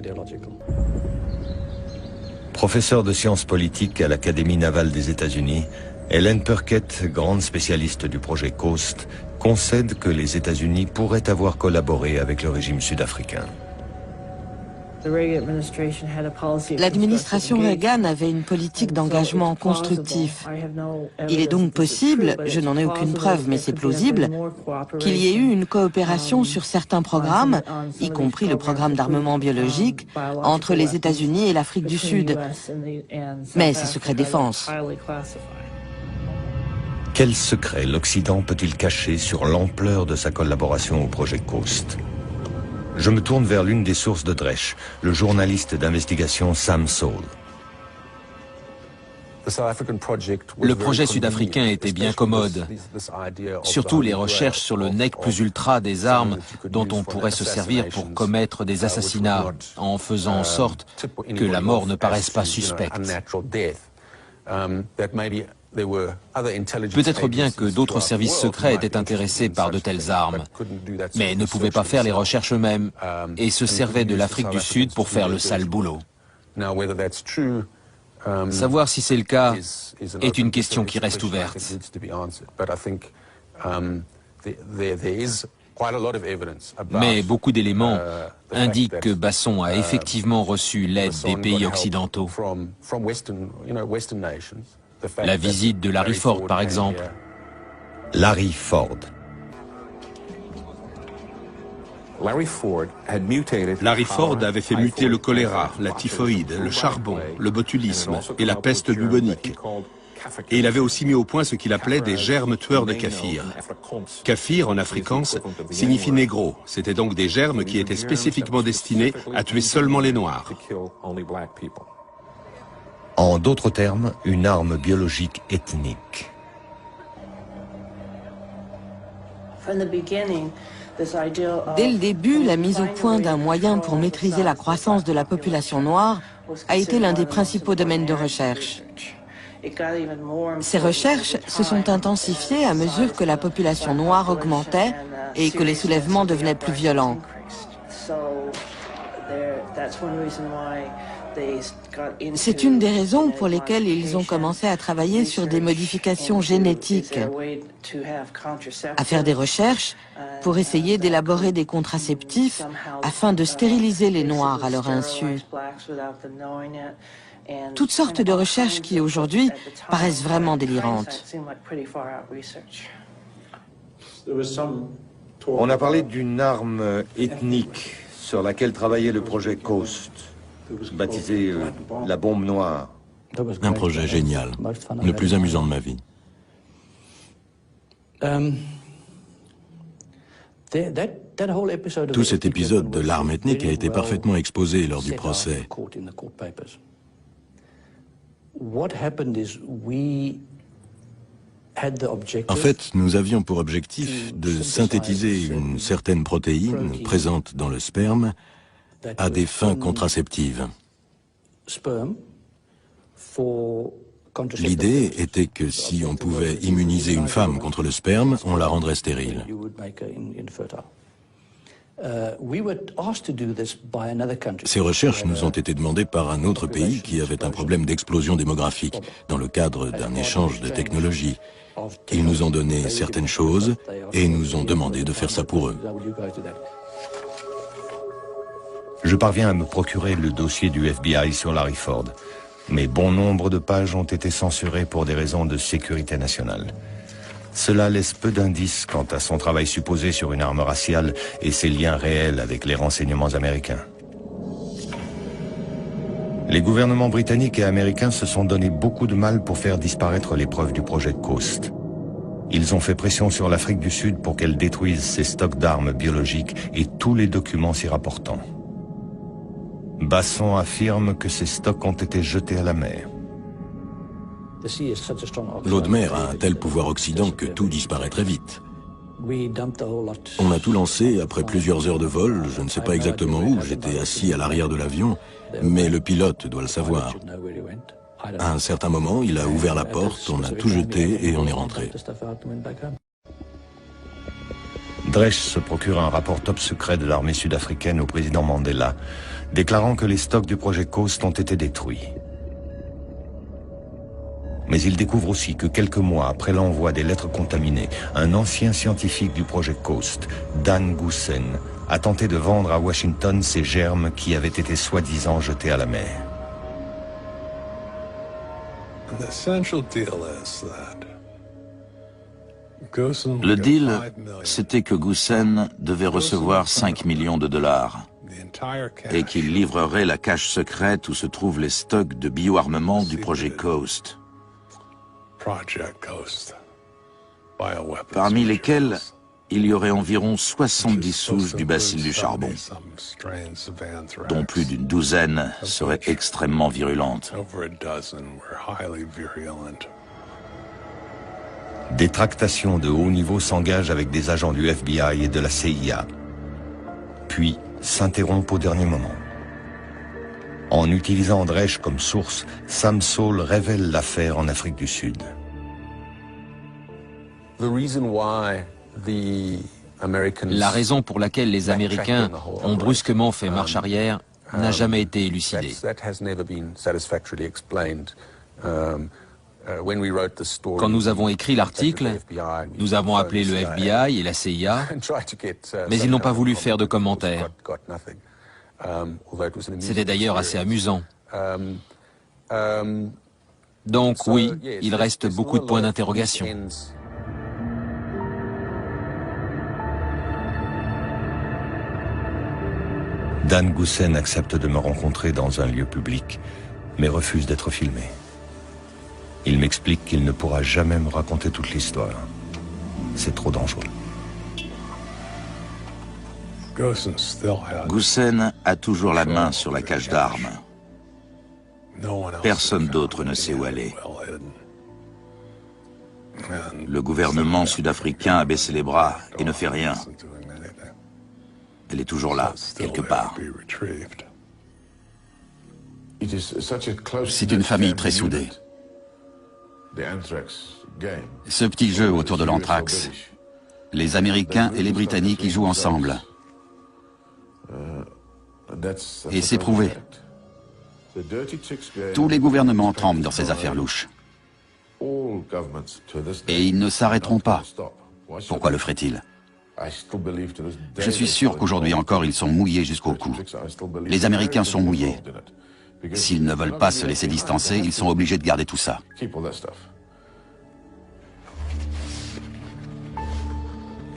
Professeure de sciences politiques à l'Académie navale des États-Unis, Helen Perkett, grande spécialiste du projet Coast, concède que les États-Unis pourraient avoir collaboré avec le régime sud-africain. L'administration Reagan avait une politique d'engagement constructif. Il est donc possible, je n'en ai aucune preuve mais c'est plausible, qu'il y ait eu une coopération sur certains programmes, y compris le programme d'armement biologique, entre les États-Unis et l'Afrique du Sud. Mais c'est secret défense. Quel secret l'Occident peut-il cacher sur l'ampleur de sa collaboration au projet Coast? Je me tourne vers l'une des sources de Dresch, le journaliste d'investigation Sam Saul. Le projet sud-africain était bien commode, surtout les recherches sur le nec plus ultra des armes dont on pourrait se servir pour commettre des assassinats, en faisant en sorte que la mort ne paraisse pas suspecte. Peut-être bien que d'autres services secrets étaient intéressés par de telles armes, mais ne pouvaient pas faire les recherches eux-mêmes et se servaient de l'Afrique du Sud pour faire le sale boulot. Savoir si c'est le cas est une question qui reste ouverte. Mais beaucoup d'éléments indiquent que Basson a effectivement reçu l'aide des pays occidentaux. La visite de Larry Ford, par exemple. Larry Ford. Larry Ford avait fait muter le choléra, la typhoïde, le charbon, le botulisme et la peste bubonique. Et il avait aussi mis au point ce qu'il appelait des germes tueurs de kaffir. Kaffir, en afrikaans, signifie négro. C'était donc des germes qui étaient spécifiquement destinés à tuer seulement les Noirs. En d'autres termes, une arme biologique ethnique. Dès le début, la mise au point d'un moyen pour maîtriser la croissance de la population noire a été l'un des principaux domaines de recherche. Ces recherches se sont intensifiées à mesure que la population noire augmentait et que les soulèvements devenaient plus violents. C'est une des raisons pour lesquelles ils ont commencé à travailler sur des modifications génétiques, à faire des recherches pour essayer d'élaborer des contraceptifs afin de stériliser les Noirs à leur insu. Toutes sortes de recherches qui, aujourd'hui, paraissent vraiment délirantes. On a parlé d'une arme ethnique sur laquelle travaillait le projet Coast, baptisé la bombe noire. Un projet génial, le plus amusant de ma vie. Tout cet épisode de l'arme ethnique a été parfaitement exposé lors du procès. En fait, nous avions pour objectif de synthétiser une certaine protéine présente dans le sperme à des fins contraceptives. L'idée était que si on pouvait immuniser une femme contre le sperme, on la rendrait stérile. Ces recherches nous ont été demandées par un autre pays qui avait un problème d'explosion démographique, dans le cadre d'un échange de technologies. Ils nous ont donné certaines choses et nous ont demandé de faire ça pour eux. Je parviens à me procurer le dossier du FBI sur Larry Ford, mais bon nombre de pages ont été censurées pour des raisons de sécurité nationale. Cela laisse peu d'indices quant à son travail supposé sur une arme raciale et ses liens réels avec les renseignements américains. Les gouvernements britanniques et américains se sont donné beaucoup de mal pour faire disparaître les preuves du projet Coast. Ils ont fait pression sur l'Afrique du Sud pour qu'elle détruise ses stocks d'armes biologiques et tous les documents s'y rapportant. Basson affirme que ces stocks ont été jetés à la mer. L'eau de mer a un tel pouvoir oxydant que tout disparaît très vite. On a tout lancé après plusieurs heures de vol, je ne sais pas exactement où, j'étais assis à l'arrière de l'avion, mais le pilote doit le savoir. À un certain moment, il a ouvert la porte, on a tout jeté et on est rentré. Dresch se procure un rapport top secret de l'armée sud-africaine au président Mandela, déclarant que les stocks du projet Coast ont été détruits. Mais il découvre aussi que quelques mois après l'envoi des lettres contaminées, un ancien scientifique du projet Coast, Dan Goosen, a tenté de vendre à Washington ces germes qui avaient été soi-disant jetés à la mer. Le deal, c'était que Goosen devait recevoir 5 millions de dollars et qu'il livrerait la cache secrète où se trouvent les stocks de bioarmement du projet Coast, parmi lesquels il y aurait environ 70 souches du bacille du charbon, dont plus d'une douzaine seraient extrêmement virulentes. Des tractations de haut niveau s'engagent avec des agents du FBI et de la CIA, puis s'interrompent au dernier moment. En utilisant Dresch comme source, Sam Saul révèle l'affaire en Afrique du Sud. La raison pour laquelle les Américains ont brusquement fait marche arrière n'a jamais été élucidée. Quand nous avons écrit l'article, nous avons appelé le FBI et la CIA, mais ils n'ont pas voulu faire de commentaires. C'était d'ailleurs assez amusant. Donc oui, il reste beaucoup de points d'interrogation. Dan Goosen accepte de me rencontrer dans un lieu public, mais refuse d'être filmé. Il m'explique qu'il ne pourra jamais me raconter toute l'histoire. C'est trop dangereux. Goosen a toujours la main sur la cache d'armes. Personne d'autre ne sait où elle est. Le gouvernement sud-africain a baissé les bras et ne fait rien. Elle est toujours là, quelque part. C'est une famille très soudée. Ce petit jeu autour de l'anthrax, les Américains et les Britanniques y jouent ensemble. Et c'est prouvé. Tous les gouvernements trempent dans ces affaires louches. Et ils ne s'arrêteront pas. Pourquoi le feraient-ils? Je suis sûr qu'aujourd'hui encore, ils sont mouillés jusqu'au cou. Les Américains sont mouillés. S'ils ne veulent pas se laisser distancer, ils sont obligés de garder tout ça.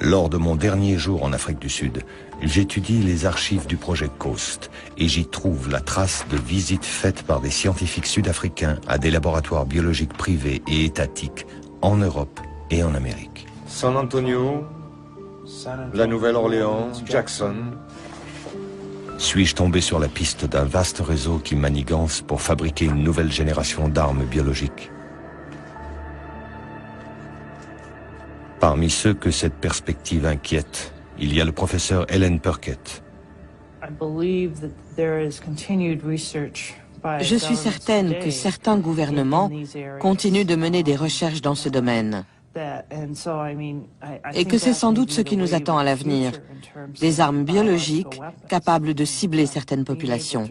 Lors de mon dernier jour en Afrique du Sud, j'étudie les archives du projet Coast et j'y trouve la trace de visites faites par des scientifiques sud-africains à des laboratoires biologiques privés et étatiques en Europe et en Amérique. San Antonio, la Nouvelle-Orléans, Jackson. Suis-je tombé sur la piste d'un vaste réseau qui manigance pour fabriquer une nouvelle génération d'armes biologiques? Parmi ceux que cette perspective inquiète, il y a le professeur Ellen Purkett. Je suis certaine que certains gouvernements continuent de mener des recherches dans ce domaine. Et que c'est sans doute ce qui nous attend à l'avenir, des armes biologiques capables de cibler certaines populations.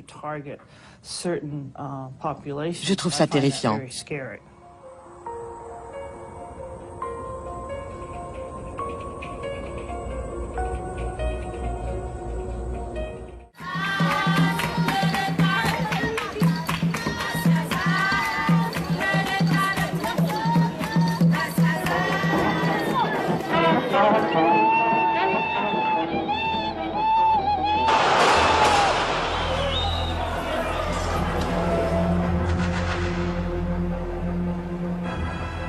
Je trouve ça terrifiant.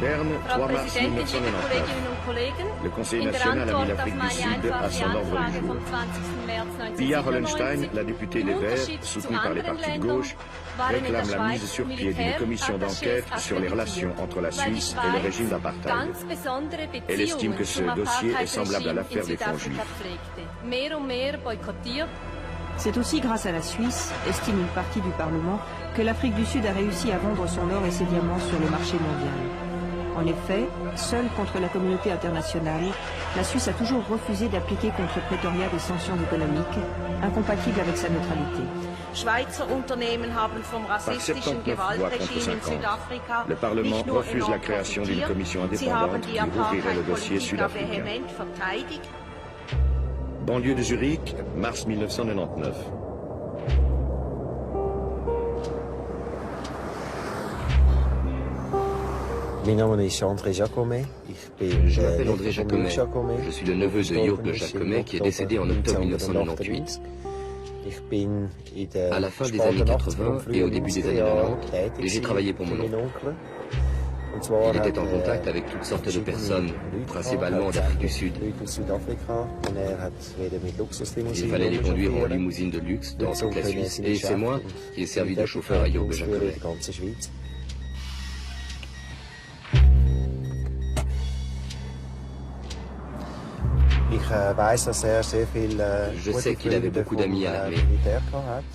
Berne, 3 mars 1999. Le Conseil national a mis l'Afrique du Sud à son ordre du jour. Pia Hollenstein, la députée des Verts, soutenue par les partis de gauche, réclame la mise sur pied d'une commission d'enquête sur les relations entre la Suisse et le régime d'apartheid. Elle estime que ce dossier est semblable à l'affaire des fonds juifs. C'est aussi grâce à la Suisse, estime une partie du Parlement, que l'Afrique du Sud a réussi à vendre son or et ses diamants sur le marché mondial. En effet, seule contre la communauté internationale, la Suisse a toujours refusé d'appliquer contre Pretoria des sanctions économiques, incompatibles avec sa neutralité. Par 79 voix contre 50, le Parlement refuse la création d'une commission indépendante qui ouvrirait le dossier sud-africain. Banlieue de Zurich, mars 1999. Je m'appelle André Jacomet. Je suis le neveu de Jürg Jacomet qui est décédé en octobre 1998. À la fin des années 80 et au début des années 90, j'ai travaillé pour mon oncle. Il était en contact avec toutes sortes de personnes, principalement d'Afrique du Sud. Il fallait les conduire en limousine de luxe dans toute la Suisse et c'est moi qui ai servi de chauffeur à Jürg Jacomet. Je sais qu'il avait beaucoup d'amis à l'armée.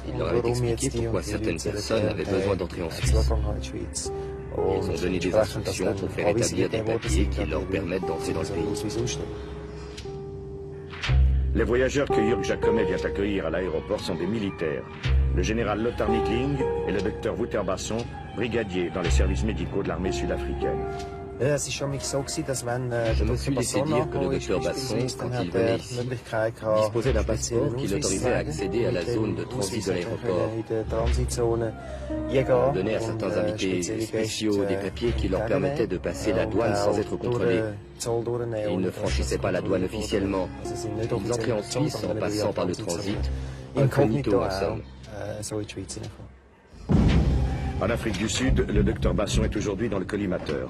Il leur avait expliqué pourquoi certaines personnes avaient besoin d'entrer en Suisse. Ils ont donné des instructions pour faire établir des papiers qui leur permettent d'entrer dans le pays. Les voyageurs que Jürg Jacomet vient accueillir à l'aéroport sont des militaires. Le général Lothar Nickling et le docteur Wouter Basson, brigadiers dans les services médicaux de l'armée sud-africaine. Je me suis laissé dire que le docteur Basson, quand il venait ici, disposait d'un passeport qui l'autorisait à accéder à la zone de transit de l'aéroport. On donnait à certains invités spéciaux des papiers qui leur permettaient de passer la douane sans être contrôlés. Et ils ne franchissaient pas la douane officiellement. Ils entraient en Suisse en passant par le transit, incognito en somme. En Afrique du Sud, le docteur Basson est aujourd'hui dans le collimateur.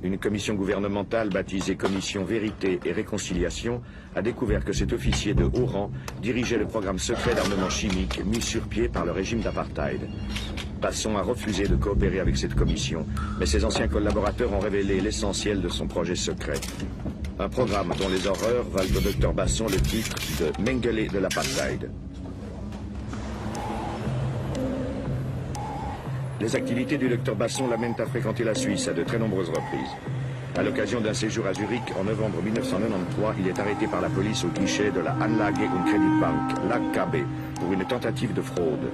Une commission gouvernementale baptisée Commission Vérité et Réconciliation a découvert que cet officier de haut rang dirigeait le programme secret d'armement chimique mis sur pied par le régime d'apartheid. Basson a refusé de coopérer avec cette commission, mais ses anciens collaborateurs ont révélé l'essentiel de son projet secret. Un programme dont les horreurs valent au docteur Basson le titre de Mengele de l'apartheid. Les activités du docteur Basson l'amènent à fréquenter la Suisse à de très nombreuses reprises. À l'occasion d'un séjour à Zurich en novembre 1993, il est arrêté par la police au guichet de la Anlage und Kreditbank, l'AKB, pour une tentative de fraude.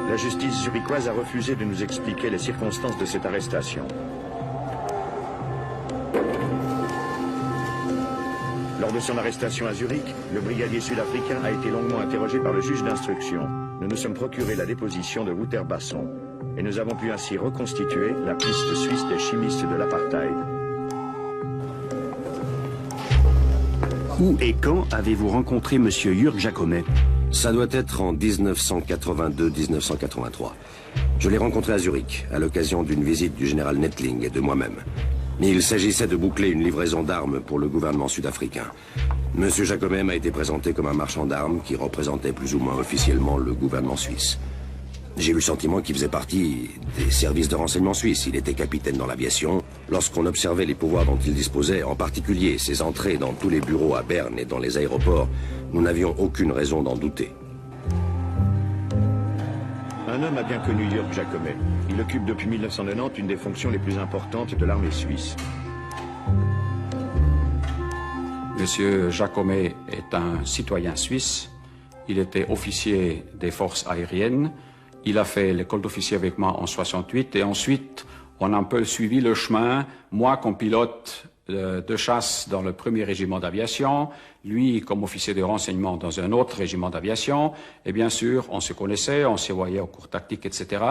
La justice zurichoise a refusé de nous expliquer les circonstances de cette arrestation. Lors de son arrestation à Zurich, le brigadier sud-africain a été longuement interrogé par le juge d'instruction. Nous nous sommes procuré la déposition de Wouter Basson et nous avons pu ainsi reconstituer la piste suisse des chimistes de l'apartheid. Où et quand avez-vous rencontré M. Jürg Jacomet? Ça doit être en 1982-1983. Je l'ai rencontré à Zurich, à l'occasion d'une visite du général Nettling et de moi-même. Il s'agissait de boucler une livraison d'armes pour le gouvernement sud-africain. Monsieur Jacomet m'a été présenté comme un marchand d'armes qui représentait plus ou moins officiellement le gouvernement suisse. J'ai eu le sentiment qu'il faisait partie des services de renseignement suisses. Il était capitaine dans l'aviation. Lorsqu'on observait les pouvoirs dont il disposait, en particulier ses entrées dans tous les bureaux à Berne et dans les aéroports, nous n'avions aucune raison d'en douter. homme a bien connu Jörg Jacomet. Il occupe depuis 1990 une des fonctions les plus importantes de l'armée suisse. Monsieur Jacomet est un citoyen suisse. Il était officier des forces aériennes. Il a fait l'école d'officier avec moi en 68 et ensuite on a un peu suivi le chemin, moi comme pilote de chasse dans le 1er régiment d'aviation, lui comme officier de renseignement dans un autre régiment d'aviation, et bien sûr on se connaissait, on se voyait au cours tactique, etc.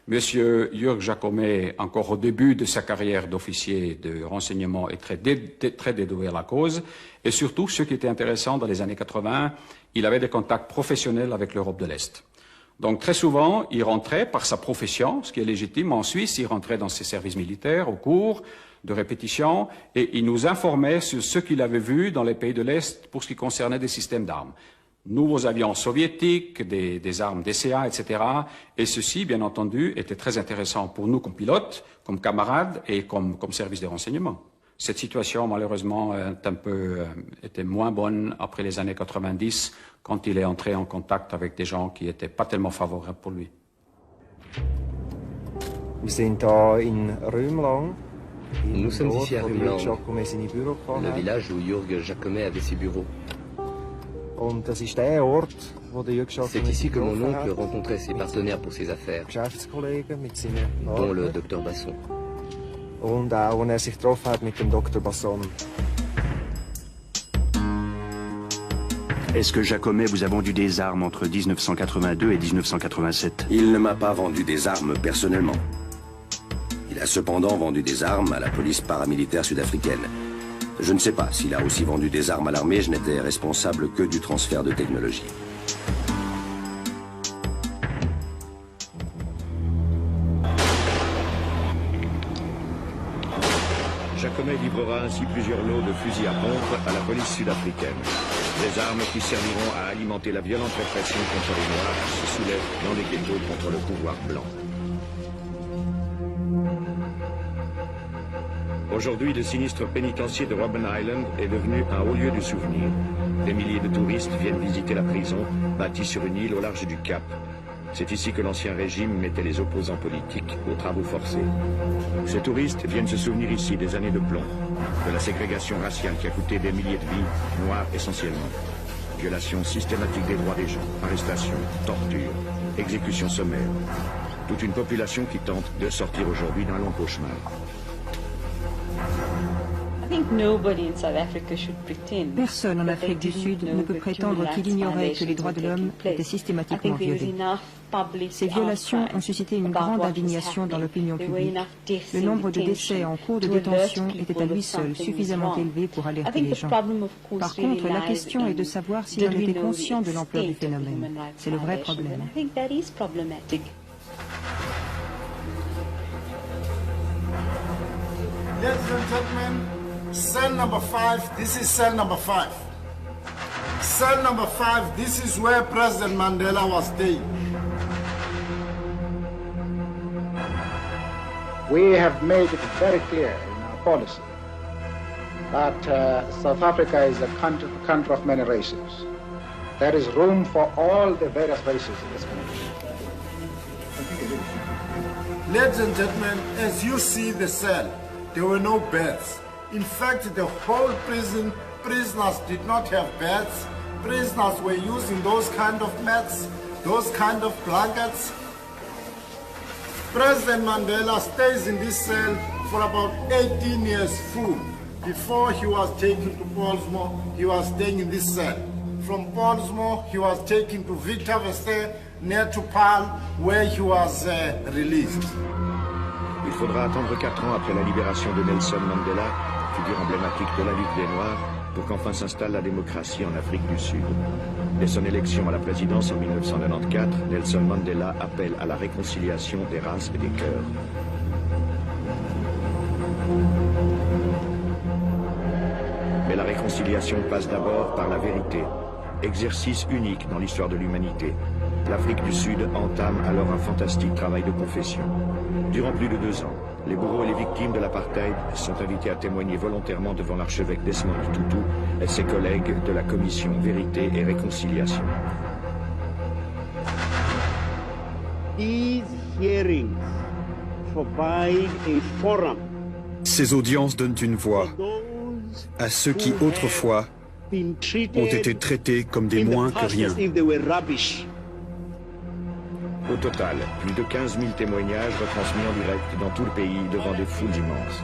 Monsieur Jörg Jacomet, encore au début de sa carrière d'officier de renseignement, est très dévoué à la cause, et surtout, ce qui était intéressant dans les années 80, il avait des contacts professionnels avec l'Europe de l'Est. Donc très souvent, il rentrait par sa profession, ce qui est légitime en Suisse, il rentrait dans ses services militaires au cours de répétition et il nous informait sur ce qu'il avait vu dans les pays de l'Est pour ce qui concernait des systèmes d'armes. Nouveaux avions soviétiques, des armes DCA, etc. Et ceci, bien entendu, était très intéressant pour nous comme pilotes, comme camarades et comme service de renseignement. Cette situation, malheureusement, était moins bonne après les années 90, quand il est entré en contact avec des gens qui n'étaient pas tellement favorables pour lui. Nous sommes ici à Rümlang, le village où Jörg Jacomet avait ses bureaux. C'est ici que mon oncle rencontrait ses partenaires pour ses affaires, dont le docteur Basson. Est-ce que Jacomet vous a vendu des armes entre 1982 et 1987? Il ne m'a pas vendu des armes personnellement. Il a cependant vendu des armes à la police paramilitaire sud-africaine. Je ne sais pas s'il a aussi vendu des armes à l'armée, je n'étais responsable que du transfert de technologie. Jacomet livrera ainsi plusieurs lots de fusils à pompe à la police sud-africaine. Des armes qui serviront à alimenter la violente répression contre les Noirs qui se soulèvent dans les ghettos contre le pouvoir blanc. Aujourd'hui, le sinistre pénitencier de Robben Island est devenu un haut lieu de souvenir. Des milliers de touristes viennent visiter la prison, bâtie sur une île au large du Cap. C'est ici que l'ancien régime mettait les opposants politiques aux travaux forcés. Ces touristes viennent se souvenir ici des années de plomb, de la ségrégation raciale qui a coûté des milliers de vies, noires essentiellement. Violation systématique des droits des gens, arrestations, tortures, exécutions sommaires. Toute une population qui tente de sortir aujourd'hui d'un long cauchemar. Personne en Afrique du Sud ne peut prétendre qu'il ignorait que les droits de l'homme étaient systématiquement violés. Ces violations ont suscité une grande indignation dans l'opinion publique. Le nombre de décès en cours de détention était à lui seul suffisamment élevé pour alerter les gens. Par contre, la question est de savoir si l'on était conscient de l'ampleur du phénomène. C'est le vrai problème. Ladies and gentlemen, cell number 5, this is cell number 5. Cell number 5, this is where President Mandela was staying. We have made it very clear in our policy that South Africa is a country of many races. There is room for all the various races in this country. Ladies and gentlemen, as you see the cell, there were no beds. In fact, the whole prisoners did not have beds. Prisoners were using those kind of mats, those kind of blankets. President Mandela stays in this cell for about 18 years full. Before he was taken to Portsmouth, he was staying in this cell. From Portsmouth, he was taken to Victor Verster, near to Paarl, where he was released. Il faudra attendre 4 ans après la libération de Nelson Mandela, figure emblématique de la lutte des Noirs, pour qu'enfin s'installe la démocratie en Afrique du Sud. Dès son élection à la présidence en 1994, Nelson Mandela appelle à la réconciliation des races et des cœurs. Mais la réconciliation passe d'abord par la vérité, exercice unique dans l'histoire de l'humanité. L'Afrique du Sud entame alors un fantastique travail de confession. Durant plus de 2 ans, les bourreaux et les victimes de l'apartheid sont invités à témoigner volontairement devant l'archevêque Desmond Tutu et ses collègues de la commission Vérité et Réconciliation. Ces audiences donnent une voix à ceux qui, autrefois, ont été traités comme des moins que rien. Au total, plus de 15 000 témoignages retransmis en direct dans tout le pays devant des foules immenses.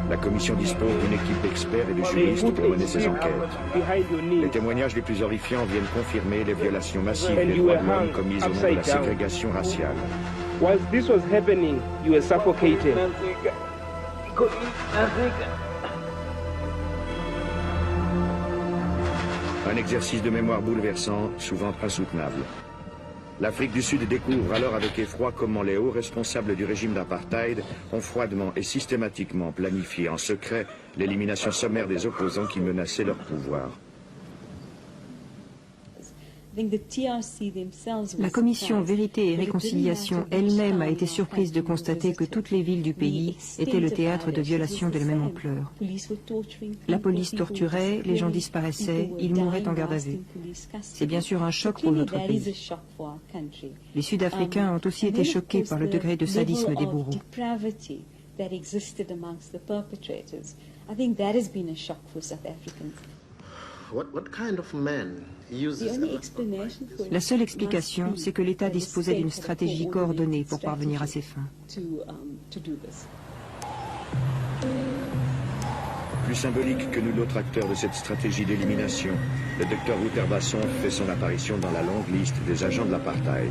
La commission dispose d'une équipe d'experts et de juristes pour mener ses enquêtes. Les témoignages les plus horrifiants viennent confirmer les violations massives des droits de l'homme commises au nom de la ségrégation raciale. Whilst this was happening, you were suffocated. Un exercice de mémoire bouleversant, souvent insoutenable. L'Afrique du Sud découvre alors avec effroi comment les hauts responsables du régime d'apartheid ont froidement et systématiquement planifié en secret l'élimination sommaire des opposants qui menaçaient leur pouvoir. La commission Vérité et Réconciliation elle-même a été surprise de constater que toutes les villes du pays étaient le théâtre de violations de la même ampleur. La police torturait, les gens disparaissaient, ils mouraient en garde à vue. C'est bien sûr un choc pour notre pays. Les Sud-Africains ont aussi été choqués par le degré de sadisme des bourreaux. La seule explication, c'est que l'État disposait d'une stratégie coordonnée pour parvenir à ses fins. Plus symbolique que nul autre acteur de cette stratégie d'élimination, le docteur Wouter Basson fait son apparition dans la longue liste des agents de l'apartheid.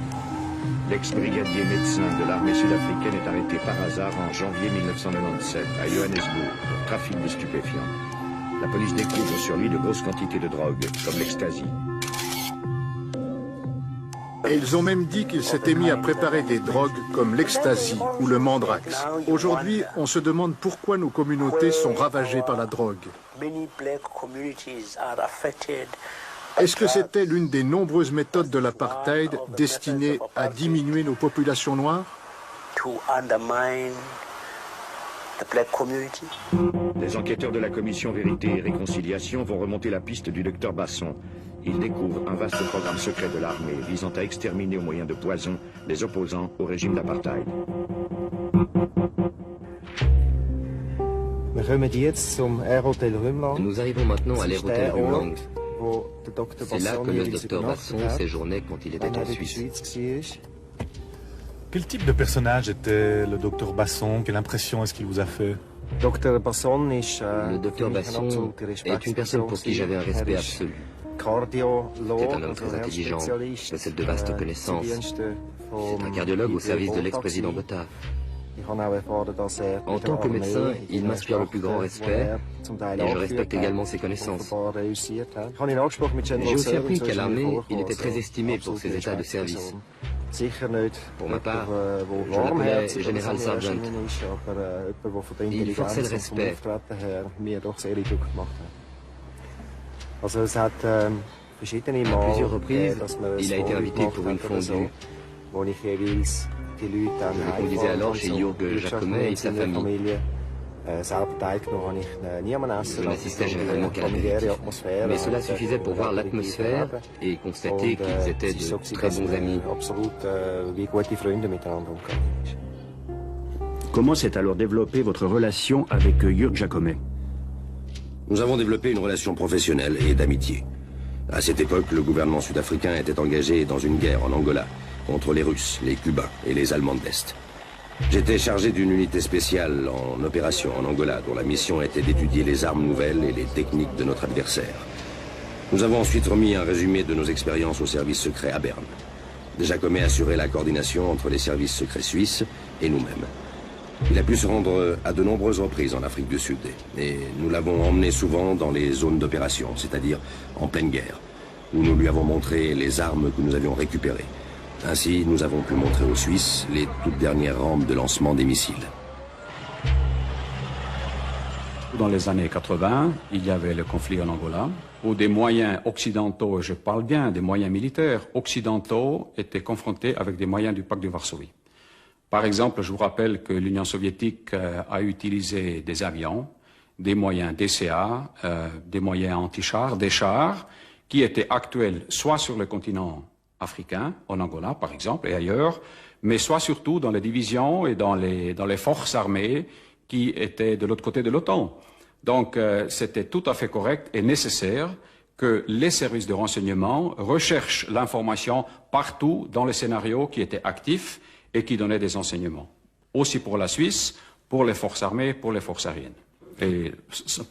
L'ex-brigadier médecin de l'armée sud-africaine est arrêté par hasard en janvier 1997 à Johannesburg pour trafic de stupéfiants. La police découvre sur lui de grosses quantités de drogue, comme l'ecstasy. Et ils ont même dit qu'ils s'étaient mis à préparer des drogues comme l'ecstasy ou le mandrax. Aujourd'hui, on se demande pourquoi nos communautés sont ravagées par la drogue. Est-ce que c'était l'une des nombreuses méthodes de l'apartheid destinées à diminuer nos populations noires? Les enquêteurs de la commission Vérité et Réconciliation vont remonter la piste du docteur Basson. Ils découvrent un vaste programme secret de l'armée visant à exterminer au moyen de poison les opposants au régime d'apartheid. Nous arrivons maintenant à l'Aérotel Rumlang. C'est là que le docteur Basson séjournait quand il était en Suisse. Quel type de personnage était le docteur Basson? Quelle impression est-ce qu'il vous a fait? Le docteur Basson est une personne pour qui j'avais un respect absolu. C'est un homme très intelligent, possède de vastes connaissances. C'est un cardiologue au service de l'ex-président Botha. En tant que médecin, il m'inspire le plus grand respect et je respecte également ses connaissances. J'ai aussi appris qu'à l'armée, il était très estimé pour ses états de service. Pour ma part, je l'appelais Général Sargent. Il forçait le respect. À plusieurs reprises, il a été invité pour une fondue. Je le conduisais alors chez Jürg Jacomet et sa famille. Je n'assistais généralement qu'à l'apéritif, mais cela suffisait pour voir l'atmosphère et constater qu'ils étaient de très bons amis. Comment s'est alors développée votre relation avec Jürg Jacomet? Nous avons développé une relation professionnelle et d'amitié. À cette époque, le gouvernement sud-africain était engagé dans une guerre en Angola contre les Russes, les Cubains et les Allemands de l'Est. J'étais chargé d'une unité spéciale en opération en Angola dont la mission était d'étudier les armes nouvelles et les techniques de notre adversaire. Nous avons ensuite remis un résumé de nos expériences au service secret à Berne. Jacomet assurait la coordination entre les services secrets suisses et nous-mêmes. Il a pu se rendre à de nombreuses reprises en Afrique du Sud et nous l'avons emmené souvent dans les zones d'opération, c'est-à-dire en pleine guerre, où nous lui avons montré les armes que nous avions récupérées. Ainsi, nous avons pu montrer aux Suisses les toutes dernières rampes de lancement des missiles. Dans les années 80, il y avait le conflit en Angola, où des moyens occidentaux, et je parle bien des moyens militaires occidentaux, étaient confrontés avec des moyens du pacte de Varsovie. Par exemple, je vous rappelle que l'Union soviétique a utilisé des avions, des moyens DCA, des moyens anti-chars, des chars, qui étaient actuels soit sur le continent africain, en Angola par exemple, et ailleurs, mais soit surtout dans les divisions et dans les forces armées qui étaient de l'autre côté de l'OTAN. Donc c'était tout à fait correct et nécessaire que les services de renseignement recherchent l'information partout dans les scénarios qui étaient actifs et qui donnaient des enseignements. Aussi pour la Suisse, pour les forces armées, pour les forces aériennes. Et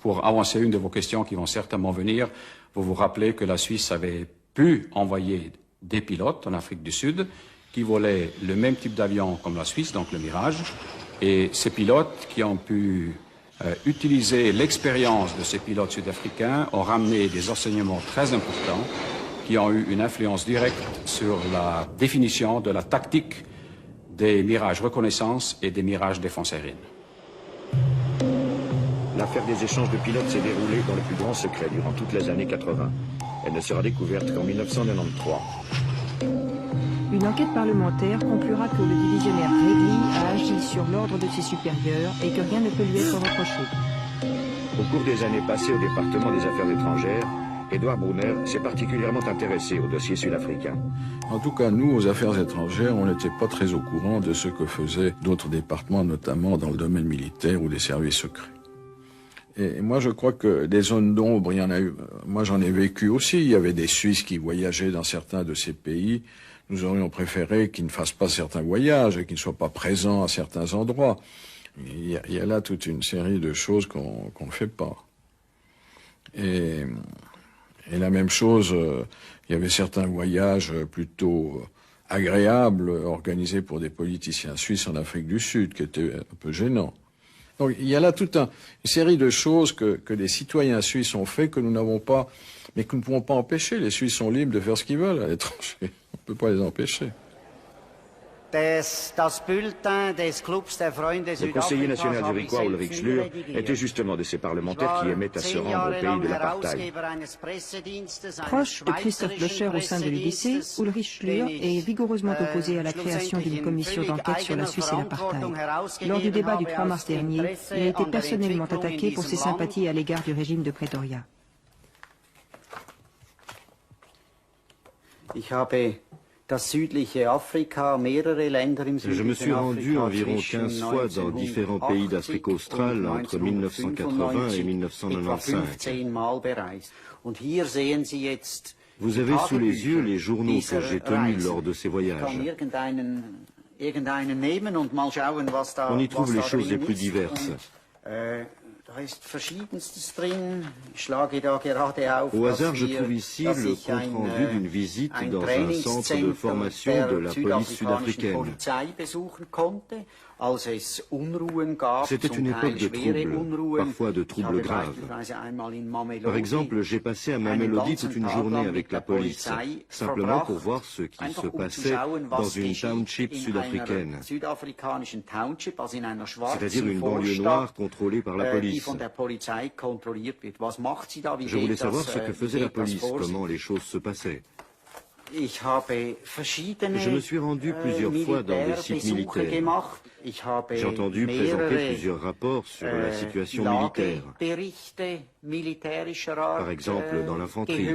pour avancer une de vos questions qui vont certainement venir, vous vous rappelez que la Suisse avait pu envoyer des pilotes en Afrique du Sud qui volaient le même type d'avion comme la Suisse, donc le Mirage, et ces pilotes qui ont pu utiliser l'expérience de ces pilotes sud-africains ont ramené des enseignements très importants qui ont eu une influence directe sur la définition de la tactique des Mirages reconnaissance et des Mirages défense aérienne. L'affaire des échanges de pilotes s'est déroulée dans le plus grand secret durant toutes les années 80. Elle ne sera découverte qu'en 1993. Une enquête parlementaire conclura que le divisionnaire Regli a agi sur l'ordre de ses supérieurs et que rien ne peut lui être reproché. Au cours des années passées au département des affaires étrangères, Edouard Brunner s'est particulièrement intéressé au dossier sud-africain. En tout cas, nous, aux affaires étrangères, on n'était pas très au courant de ce que faisaient d'autres départements, notamment dans le domaine militaire ou des services secrets. Et moi, je crois que des zones d'ombre, il y en a eu. Moi, j'en ai vécu aussi. Il y avait des Suisses qui voyageaient dans certains de ces pays. Nous aurions préféré qu'ils ne fassent pas certains voyages et qu'ils ne soient pas présents à certains endroits. Il y a là toute une série de choses qu'on ne fait pas. Et la même chose, il y avait certains voyages plutôt agréables organisés pour des politiciens suisses en Afrique du Sud qui étaient un peu gênants. Donc il y a là toute une série de choses que les citoyens suisses ont fait que nous n'avons pas, mais que nous ne pouvons pas empêcher. Les Suisses sont libres de faire ce qu'ils veulent à l'étranger. On ne peut pas les empêcher. Le conseiller national zurichois Ulrich Schlür était justement de ces parlementaires qui aimaient à se rendre au pays de l'apartheid. Proche de Christoph Blocher au sein de l'UDC, Ulrich Schlür est vigoureusement opposé à la création d'une commission d'enquête sur la Suisse et l'apartheid. Lors du débat du 3 mars dernier, il a été personnellement attaqué pour ses sympathies à l'égard du régime de Pretoria. Je me suis rendu environ 15 fois dans différents pays d'Afrique australe entre 1980 et 1995. Vous avez sous les yeux les journaux que j'ai tenus lors de ces voyages. On y trouve les choses les plus diverses. Au hasard, je trouve ici le compte-rendu d'une visite dans un centre de formation de la police sud-africaine. C'était une époque de troubles, parfois de troubles graves. Par exemple, j'ai passé à Mamelodi toute une journée avec la police, simplement pour voir ce qui se passait dans une township sud-africaine, c'est-à-dire une banlieue noire contrôlée par la police. Je voulais savoir ce que faisait la police, comment les choses se passaient. Je me suis rendu plusieurs fois dans des sites militaires. J'ai entendu présenter plusieurs rapports sur la situation militaire. Par exemple, dans l'infanterie.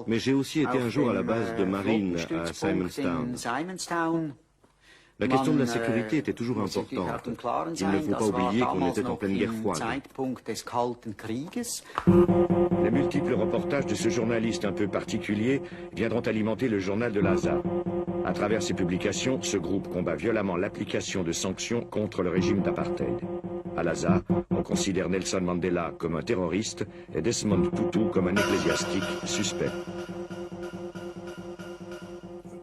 Mais j'ai aussi été un jour à la base de marine à Simonstown. La question de la sécurité était toujours importante. Il ne faut pas oublier qu'on était en pleine guerre froide. Les multiples reportages de ce journaliste un peu particulier viendront alimenter le journal de l'ASA. À travers ses publications, ce groupe combat violemment l'application de sanctions contre le régime d'apartheid. À l'ASA, on considère Nelson Mandela comme un terroriste et Desmond Tutu comme un ecclésiastique suspect.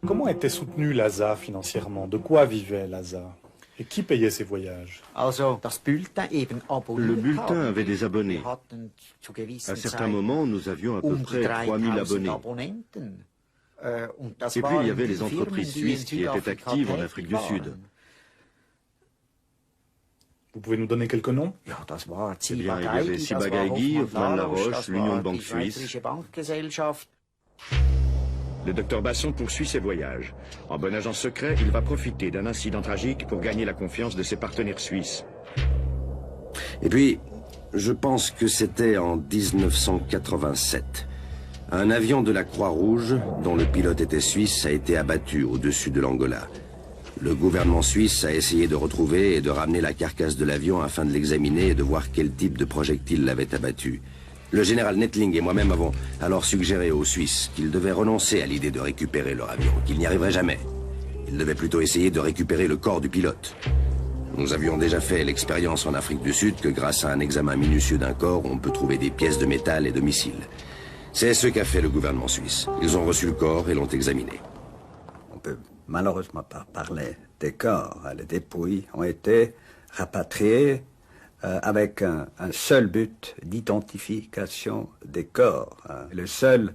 Comment était soutenu l'ASA financièrement? De quoi vivait l'ASA? Et qui payait ses voyages? Le bulletin avait des abonnés. À certains moments, nous avions à peu près 3000 abonnés. Et puis, il y avait les entreprises suisses qui étaient actives en Afrique du Sud. Vous pouvez nous donner quelques noms? Eh bien, il y avait Ciba-Geigy, Hofmann-La Roche, l'Union de banque suisse. Le docteur Basson poursuit ses voyages. En bon agent secret, il va profiter d'un incident tragique pour gagner la confiance de ses partenaires suisses. Et puis, je pense que c'était en 1987. Un avion de la Croix-Rouge, dont le pilote était suisse, a été abattu au-dessus de l'Angola. Le gouvernement suisse a essayé de retrouver et de ramener la carcasse de l'avion afin de l'examiner et de voir quel type de projectile l'avait abattu. Le général Nettling et moi-même avons alors suggéré aux Suisses qu'ils devaient renoncer à l'idée de récupérer leur avion, qu'ils n'y arriveraient jamais. Ils devaient plutôt essayer de récupérer le corps du pilote. Nous avions déjà fait l'expérience en Afrique du Sud que grâce à un examen minutieux d'un corps, on peut trouver des pièces de métal et de missiles. C'est ce qu'a fait le gouvernement suisse. Ils ont reçu le corps et l'ont examiné. On peut malheureusement pas parler des corps. Les dépouilles ont été rapatriées avec un seul but d'identification des corps. Le seul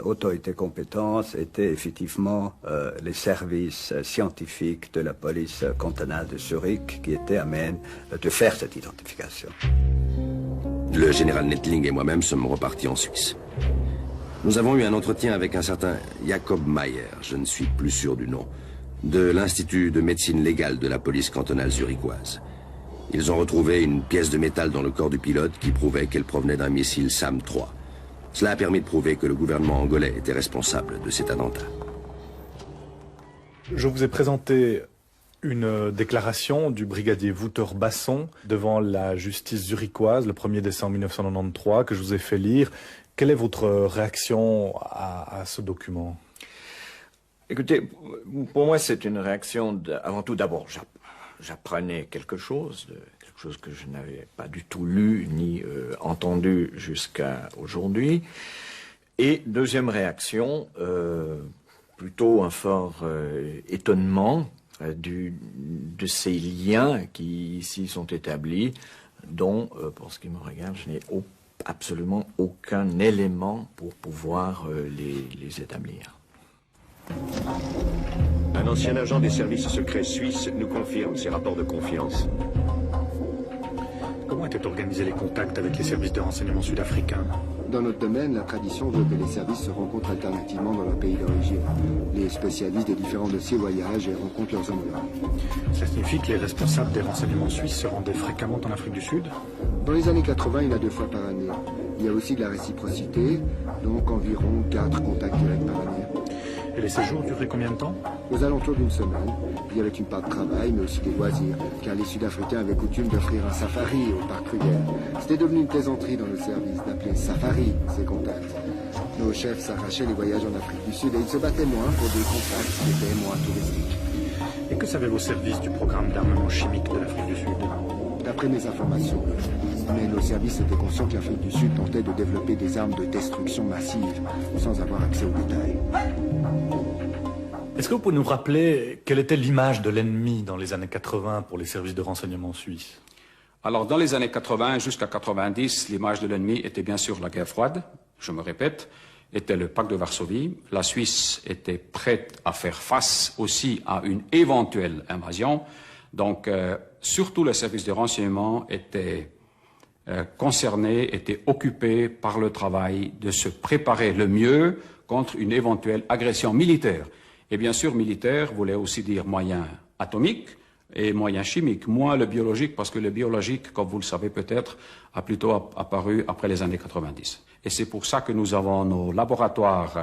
autorité compétente était effectivement les services scientifiques de la police cantonale de Zurich qui étaient à même de faire cette identification. Le général Nettling et moi-même sommes repartis en Suisse. Nous avons eu un entretien avec un certain Jacob Mayer, je ne suis plus sûr du nom, de l'Institut de médecine légale de la police cantonale zurichoise. Ils ont retrouvé une pièce de métal dans le corps du pilote qui prouvait qu'elle provenait d'un missile SAM-3. Cela a permis de prouver que le gouvernement angolais était responsable de cet attentat. Je vous ai présenté une déclaration du brigadier Wouter Basson devant la justice zurichoise le 1er décembre 1993 que je vous ai fait lire. Quelle est votre réaction à ce document? Écoutez, pour moi c'est une réaction, avant tout d'abord j'apprenais quelque chose que je n'avais pas du tout lu ni entendu jusqu'à aujourd'hui. Et deuxième réaction, plutôt un fort étonnement de ces liens qui ici sont établis, dont, pour ce qui me regarde, je n'ai absolument aucun élément pour pouvoir les établir. Un ancien agent des services secrets suisses nous confirme ces rapports de confiance. Comment étaient organisés les contacts avec les services de renseignement sud-africains? Dans notre domaine, la tradition veut que les services se rencontrent alternativement dans leur pays d'origine. Les spécialistes des différents dossiers voyagent et rencontrent leurs homologues. Ça signifie que les responsables des renseignements suisses se rendaient fréquemment en Afrique du Sud? Dans les années 80, il y en a 2 fois par année. Il y a aussi de la réciprocité, donc environ 4 contacts directs par année. Et les séjours duraient combien de temps? Aux alentours d'une semaine. Il y avait une part de travail, mais aussi des loisirs, car les Sud-Africains avaient coutume d'offrir un safari au parc Kruger. C'était devenu une plaisanterie dans le service d'appeler safari ces contacts. Nos chefs s'arrachaient les voyages en Afrique du Sud et ils se battaient moins pour des contacts qui étaient moins touristiques. Et que savaient vos services du programme d'armement chimique de l'Afrique du Sud? D'après mes informations, mais nos services étaient conscients que l'Afrique du Sud tentait de développer des armes de destruction massive, sans avoir accès aux détails. Est-ce que vous pouvez nous rappeler quelle était l'image de l'ennemi dans les années 80 pour les services de renseignement suisses? Alors, dans les années 80 jusqu'à 90, l'image de l'ennemi était bien sûr la guerre froide, je me répète, était le pacte de Varsovie. La Suisse était prête à faire face aussi à une éventuelle invasion. Donc, surtout les services de renseignement étaient concernés, étaient occupés par le travail de se préparer le mieux contre une éventuelle agression militaire. Et bien sûr, militaire voulait aussi dire moyens atomiques et moyens chimiques, moins le biologique, parce que le biologique, comme vous le savez peut-être, a plutôt apparu après les années 90. Et c'est pour ça que nous avons nos laboratoires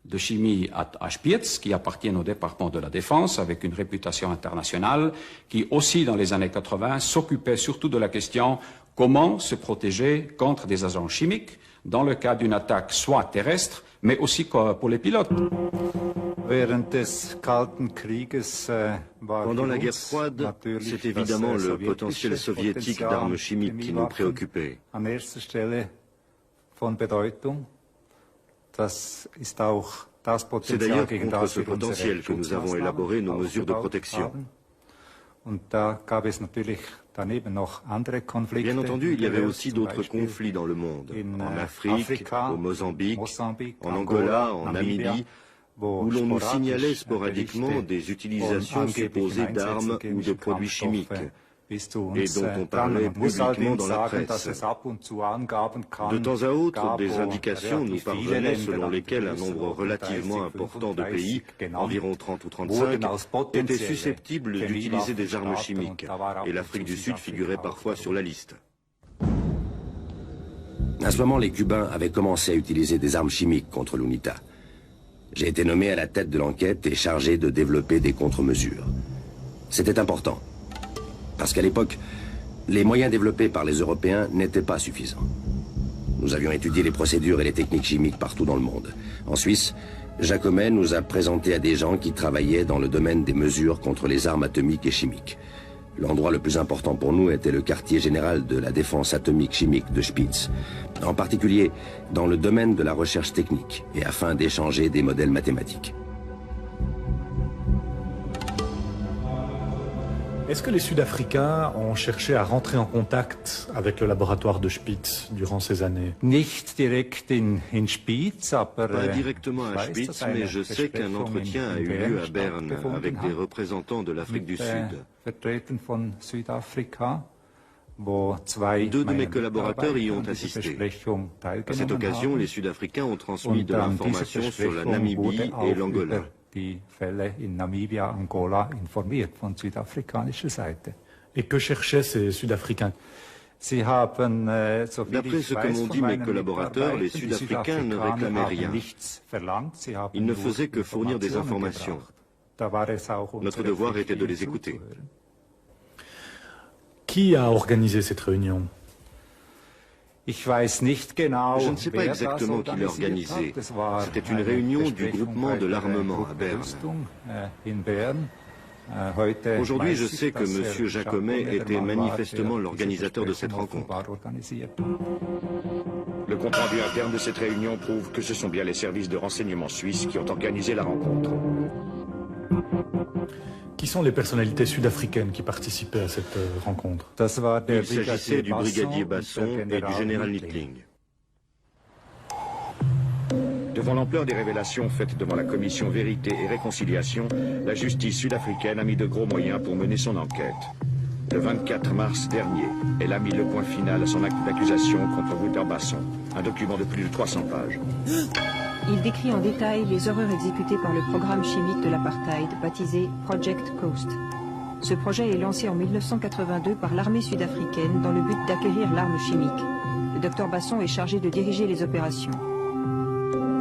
de chimie à Spiez, qui appartiennent au département de la Défense, avec une réputation internationale, qui aussi dans les années 80 s'occupait surtout de la question comment se protéger contre des agents chimiques dans le cas d'une attaque soit terrestre, mais aussi pour les pilotes. Pendant la guerre froide, c'est évidemment le potentiel soviétique d'armes chimiques qui nous préoccupait. C'est d'ailleurs contre ce potentiel que nous avons élaboré nos mesures de protection. Bien entendu, il y avait aussi d'autres conflits dans le monde, en Afrique, au Mozambique, en Angola, en Namibie, où l'on nous signalait sporadiquement des utilisations supposées d'armes ou de produits chimiques, et dont on parlait publiquement dans la presse. De temps à autre, des indications nous parvenaient selon lesquelles un nombre relativement important de pays, environ 30 ou 35, étaient susceptibles d'utiliser des armes chimiques, et l'Afrique du Sud figurait parfois sur la liste. À ce moment, les Cubains avaient commencé à utiliser des armes chimiques contre l'UNITA. J'ai été nommé à la tête de l'enquête et chargé de développer des contre-mesures. C'était important, parce qu'à l'époque, les moyens développés par les Européens n'étaient pas suffisants. Nous avions étudié les procédures et les techniques chimiques partout dans le monde. En Suisse, Jacomet nous a présenté à des gens qui travaillaient dans le domaine des mesures contre les armes atomiques et chimiques. L'endroit le plus important pour nous était le quartier général de la défense atomique chimique de Spitz, en particulier dans le domaine de la recherche technique et afin d'échanger des modèles mathématiques. Est-ce que les Sud-Africains ont cherché à rentrer en contact avec le laboratoire de Spitz durant ces années? Pas directement à Spitz, mais je sais qu'un entretien a eu lieu à Berne avec des représentants de l'Afrique du Sud. Deux de mes collaborateurs y ont assisté. À cette occasion, les Sud-Africains ont transmis de l'information sur la Namibie et l'Angola. Et que cherchaient ces Sud-Africains? D'après ce que m'ont dit mes collaborateurs, les Sud-Africains ne réclamaient rien. Ils ne faisaient que fournir des informations. Notre devoir était de les écouter. Qui a organisé cette réunion? Je ne sais pas exactement qui l'a organisé. C'était une réunion du groupement de l'armement à Berne. Aujourd'hui, je sais que M. Jacomet était manifestement l'organisateur de cette rencontre. Le compte-rendu interne de cette réunion prouve que ce sont bien les services de renseignement suisses qui ont organisé la rencontre. Qui sont les personnalités sud-africaines qui participaient à cette rencontre? Il s'agissait du brigadier Basson et du général Nittling. Devant l'ampleur des révélations faites devant la commission Vérité et Réconciliation, la justice sud-africaine a mis de gros moyens pour mener son enquête. Le 24 mars dernier, elle a mis le point final à son acte d'accusation contre Wouter Basson, un document de plus de 300 pages. Il décrit en détail les horreurs exécutées par le programme chimique de l'apartheid, baptisé Project Coast. Ce projet est lancé en 1982 par l'armée sud-africaine dans le but d'acquérir l'arme chimique. Le docteur Basson est chargé de diriger les opérations.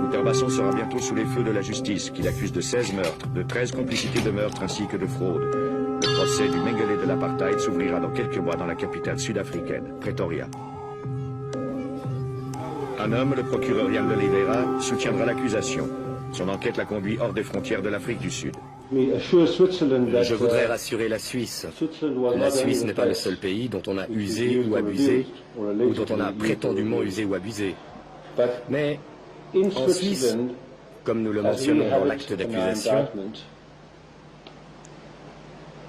Wouter Basson sera bientôt sous les feux de la justice, qui l'accuse de 16 meurtres, de 13 complicités de meurtre ainsi que de fraude. Le procès du Mengele de l'apartheid s'ouvrira dans quelques mois dans la capitale sud-africaine, Pretoria. Un homme, le procureur Jan de Oliveira, soutiendra l'accusation. Son enquête l'a conduit hors des frontières de l'Afrique du Sud. Je voudrais rassurer la Suisse. La Suisse n'est pas le seul pays dont on a usé ou abusé, ou dont on a prétendument usé ou abusé. Mais en Suisse, comme nous le mentionnons dans l'acte d'accusation,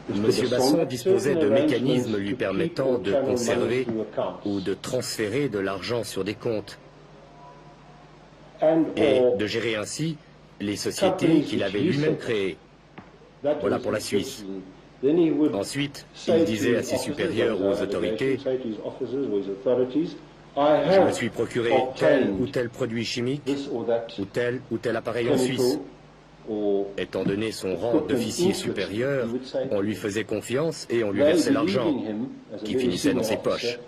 M. Basson disposait de mécanismes lui permettant de conserver ou de transférer de l'argent sur des comptes et de gérer ainsi les sociétés qu'il avait lui-même créées. Voilà pour la Suisse. Ensuite, il disait à ses supérieurs ou aux autorités: je me suis procuré tel ou tel produit chimique ou tel appareil en Suisse. Étant donné son rang d'officier supérieur, on lui faisait confiance et on lui versait l'argent qui finissait dans ses poches.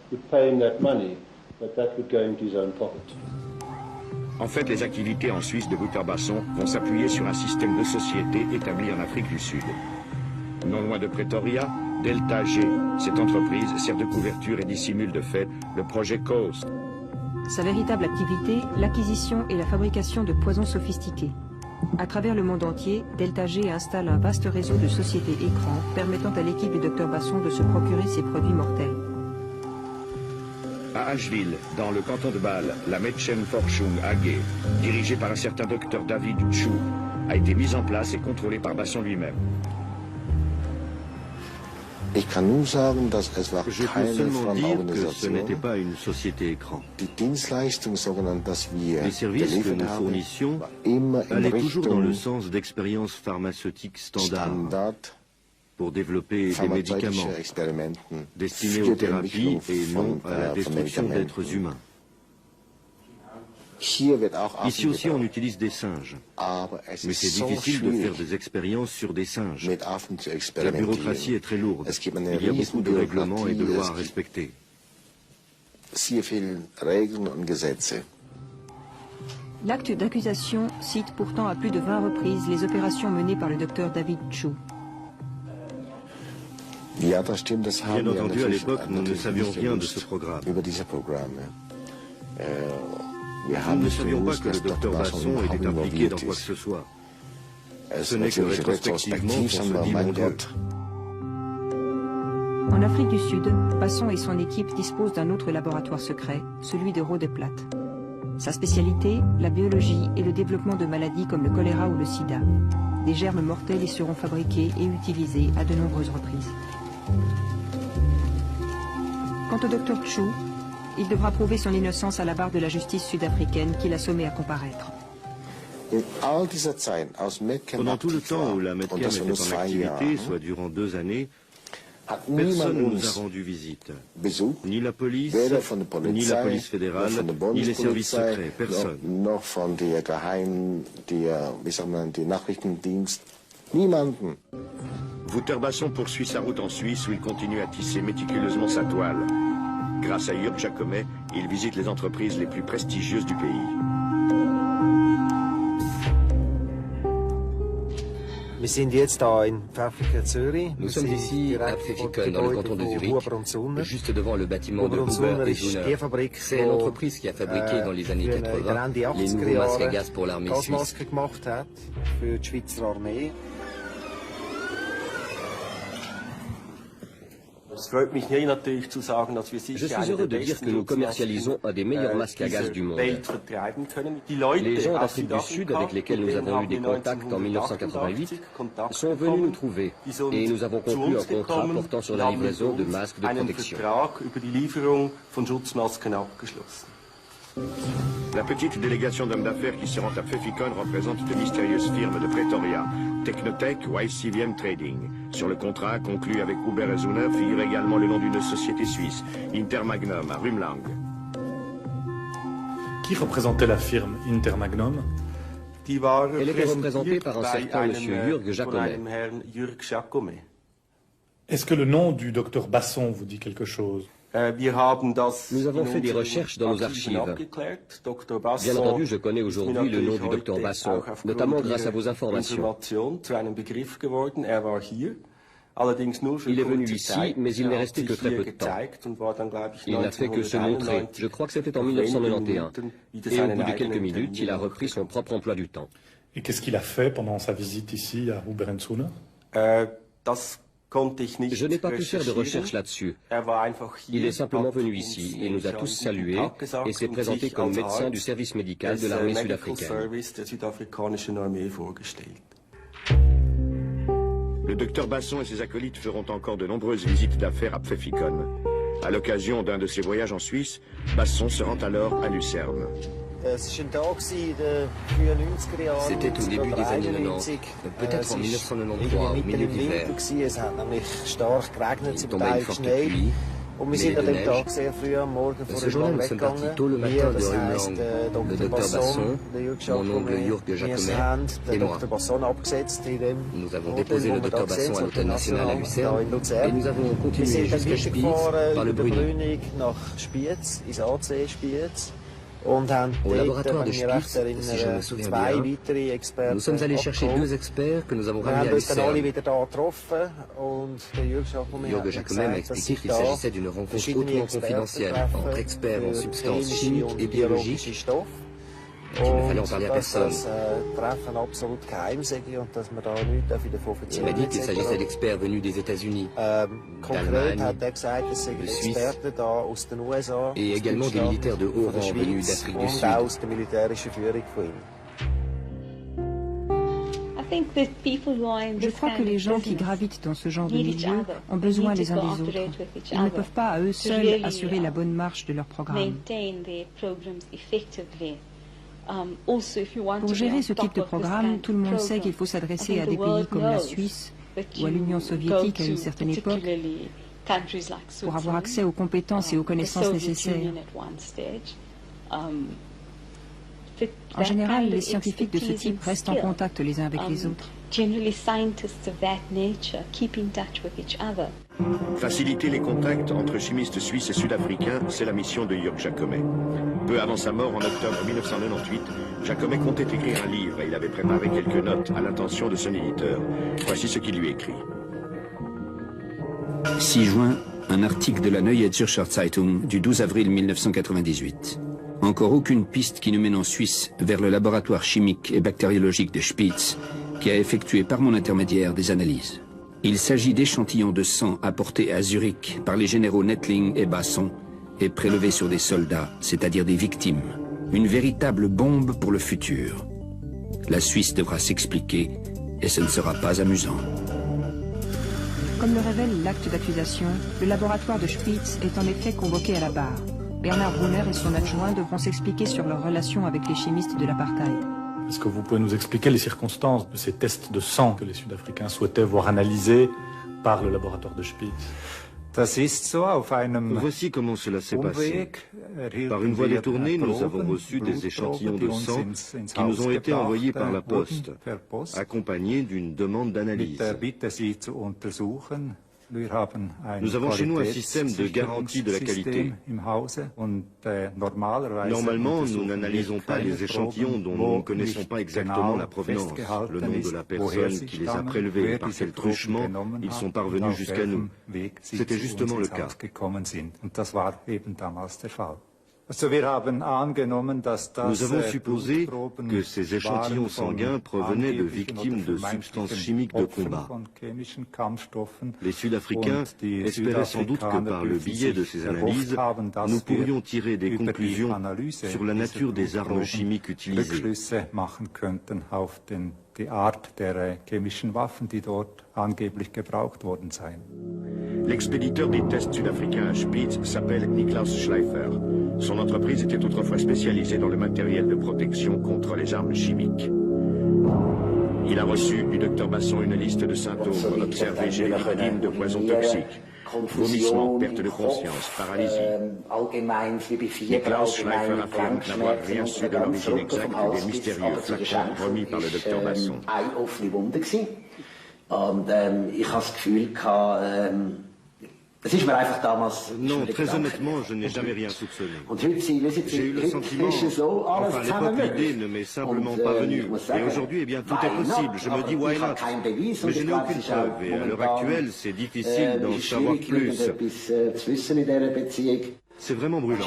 En fait, les activités en Suisse de Wouter Basson vont s'appuyer sur un système de société établi en Afrique du Sud. Non loin de Pretoria, Delta G, cette entreprise sert de couverture et dissimule de fait le projet Coast. Sa véritable activité, l'acquisition et la fabrication de poisons sophistiqués. À travers le monde entier, Delta G installe un vaste réseau de sociétés écrans permettant à l'équipe du Dr Basson de se procurer ces produits mortels. À Asheville, dans le canton de Bâle, la Mädchenforschung AG, dirigée par un certain Dr David Chou, a été mise en place et contrôlée par Basson lui-même. Je peux seulement dire que ce n'était pas une société écran. Les services que nous fournissions allaient toujours dans le sens d'expériences pharmaceutiques standards pour développer des médicaments destinés aux thérapies et non à la destruction d'êtres humains. Ici aussi, on utilise des singes, mais c'est difficile de faire des expériences sur des singes. La bureaucratie est très lourde. Il y a beaucoup de règlements et de lois à respecter. L'acte d'accusation cite pourtant à plus de 20 reprises les opérations menées par le docteur David Chu. Bien entendu, à l'époque, nous ne savions rien de ce programme. Nous ne savions pas que le docteur Basson était impliqué dans quoi que ce soit. Ce n'est que rétrospectivement qu'on se dit mon Dieu. En Afrique du Sud, Basson et son équipe disposent d'un autre laboratoire secret, celui de Rodeplat. Sa spécialité, la biologie et le développement de maladies comme le choléra ou le sida. Des germes mortels y seront fabriqués et utilisés à de nombreuses reprises. Quant au docteur Chu, il devra prouver son innocence à la barre de la justice sud-africaine qui l'a sommé à comparaître. Pendant tout le temps où la Medchem était en activité, soit durant 2 années, personne ne nous a rendu visite. Ni la police, ni la police fédérale, ni les services secrets, personne. Wouter Basson poursuit sa route en Suisse où il continue à tisser méticuleusement sa toile. Grâce à Jürg Jacomet, il visite les entreprises les plus prestigieuses du pays. Nous sommes ici à Pfäffikon, dans le canton de Zurich, juste devant le bâtiment de Huber et Zuner. C'est l'entreprise qui a fabriqué dans les années 80 les nouveaux masques à gaz pour l'armée suisse. Je suis heureux de dire que nous commercialisons un des meilleurs masques à gaz du monde. Les gens d'Afrique du Sud avec lesquels nous avons eu des contacts en 1988 sont venus nous trouver et nous avons conclu un contrat portant sur la livraison de masques de protection. La petite délégation d'hommes d'affaires qui se rend à Pfäffikon représente de mystérieuses firmes de Pretoria, Technotech ou ICVM Trading. Sur le contrat conclu avec Huber et Zuner figure également le nom d'une société suisse, Intermagnum à Rumlang. Qui représentait la firme Intermagnum? Elle était représentée par un certain monsieur Jürg Jacomet. Est-ce que le nom du docteur Basson vous dit quelque chose? Nous avons fait des recherches dans nos archives. Bien entendu, je connais aujourd'hui le nom du docteur Basson, notamment grâce à vos informations. Il est venu ici, mais il n'est resté que très peu de temps. Il n'a fait que se montrer. Je crois que c'était en 1991. Et au bout de quelques minutes, il a repris son propre emploi du temps. Et qu'est-ce qu'il a fait pendant sa visite ici à Huber et Zuner? Je n'ai pas pu faire de recherche là-dessus. Il est simplement venu ici et nous a tous salués et s'est présenté comme médecin du service médical de l'armée sud-africaine. Le docteur Basson et ses acolytes feront encore de nombreuses visites d'affaires à Pfäffikon. À l'occasion d'un de ses voyages en Suisse, Basson se rend alors à Lucerne. C'était au début des années 90, peut-être en 1993, au milieu d'hiver. Il tombait une forte pluie, mêlée de neige. Ce jour-là, nous sommes partis tôt le matin de Rumlang. Le docteur Basson, mon oncle Jürg Jacomet et moi. Nous avons déposé le docteur Basson à l'hôtel national à Lucerne et nous avons continué jusqu'à Spiez par le Brünig. Au laboratoire de Spiez, si je me souviens bien, nous sommes allés chercher 2 experts que nous avons ramenés à Lucerne. Jürg Jacomet m'a expliqué qu'il s'agissait d'une rencontre hautement confidentielle entre experts en substances chimiques et biologiques, qu'il ne fallait en parler à personne. Il m'a dit qu'il s'agissait d'experts venus des États-Unis, d'Allemagne, de Suisse et également des militaires de haut rang venus d'Afrique du Sud. Je crois que les gens qui gravitent dans ce genre de milieu ont besoin les uns des autres. Ils ne peuvent pas à eux seuls assurer la bonne marche de leur programme. Pour gérer ce type de programme, tout le monde sait qu'il faut s'adresser à des pays comme la Suisse ou à l'Union soviétique à une certaine époque pour avoir accès aux compétences et aux connaissances nécessaires. En général, les scientifiques de ce type restent en contact les uns avec les autres. Faciliter les contacts entre chimistes suisses et sud-africains, c'est la mission de Jörg Jacomet. Peu avant sa mort en octobre 1998, Jacomet comptait écrire un livre et il avait préparé quelques notes à l'intention de son éditeur. Voici ce qu'il lui écrit. 6 juin, un article de la Neue Zürcher Zeitung du 12 avril 1998. Encore aucune piste qui nous mène en Suisse vers le laboratoire chimique et bactériologique de Spitz, qui a effectué par mon intermédiaire des analyses. Il s'agit d'échantillons de sang apportés à Zurich par les généraux Nettling et Basson et prélevés sur des soldats, c'est-à-dire des victimes. Une véritable bombe pour le futur. La Suisse devra s'expliquer et ce ne sera pas amusant. Comme le révèle l'acte d'accusation, le laboratoire de Spitz est en effet convoqué à la barre. Bernard Brunner et son adjoint devront s'expliquer sur leur relation avec les chimistes de l'apartheid. Est-ce que vous pouvez nous expliquer les circonstances de ces tests de sang que les Sud-Africains souhaitaient voir analysés par le laboratoire de Spitz? Voici comment cela s'est passé. Par une voie détournée, nous avons reçu des échantillons de sang qui nous ont été envoyés par la poste, accompagnés d'une demande d'analyse. Nous avons chez nous un système de garantie de la qualité. Normalement, nous n'analysons pas les échantillons dont nous ne connaissons pas exactement la provenance, le nom de la personne qui les a prélevés, par quel truchement ils sont parvenus jusqu'à nous. C'était justement le cas. Nous avons supposé que ces échantillons sanguins provenaient de victimes de substances chimiques de combat. Les Sud-Africains espéraient sans doute que par le biais de ces analyses, nous pourrions tirer des conclusions sur la nature des armes chimiques utilisées. L'expéditeur des tests sud-africains à Spitz s'appelle Niklaus Schleifer. Son entreprise était autrefois spécialisée dans le matériel de protection contre les armes chimiques. Il a reçu du docteur Basson une liste de symptômes qu'on observait chez les victimes de poisons toxiques. Vomissements, perte de conscience, paralysie. Niklaus Schleifer affirme n'avoir rien su de l'origine exacte des mystérieux flacons remis par le docteur Basson. Non, très honnêtement, je n'ai jamais rien soupçonné. J'ai eu le sentiment, enfin à l'époque l'idée ne m'est simplement pas venue. Et aujourd'hui, eh bien, tout est possible. Je me dis why not? Mais je n'ai aucune preuve et à l'heure actuelle, c'est difficile d'en savoir plus. C'est vraiment brûlant.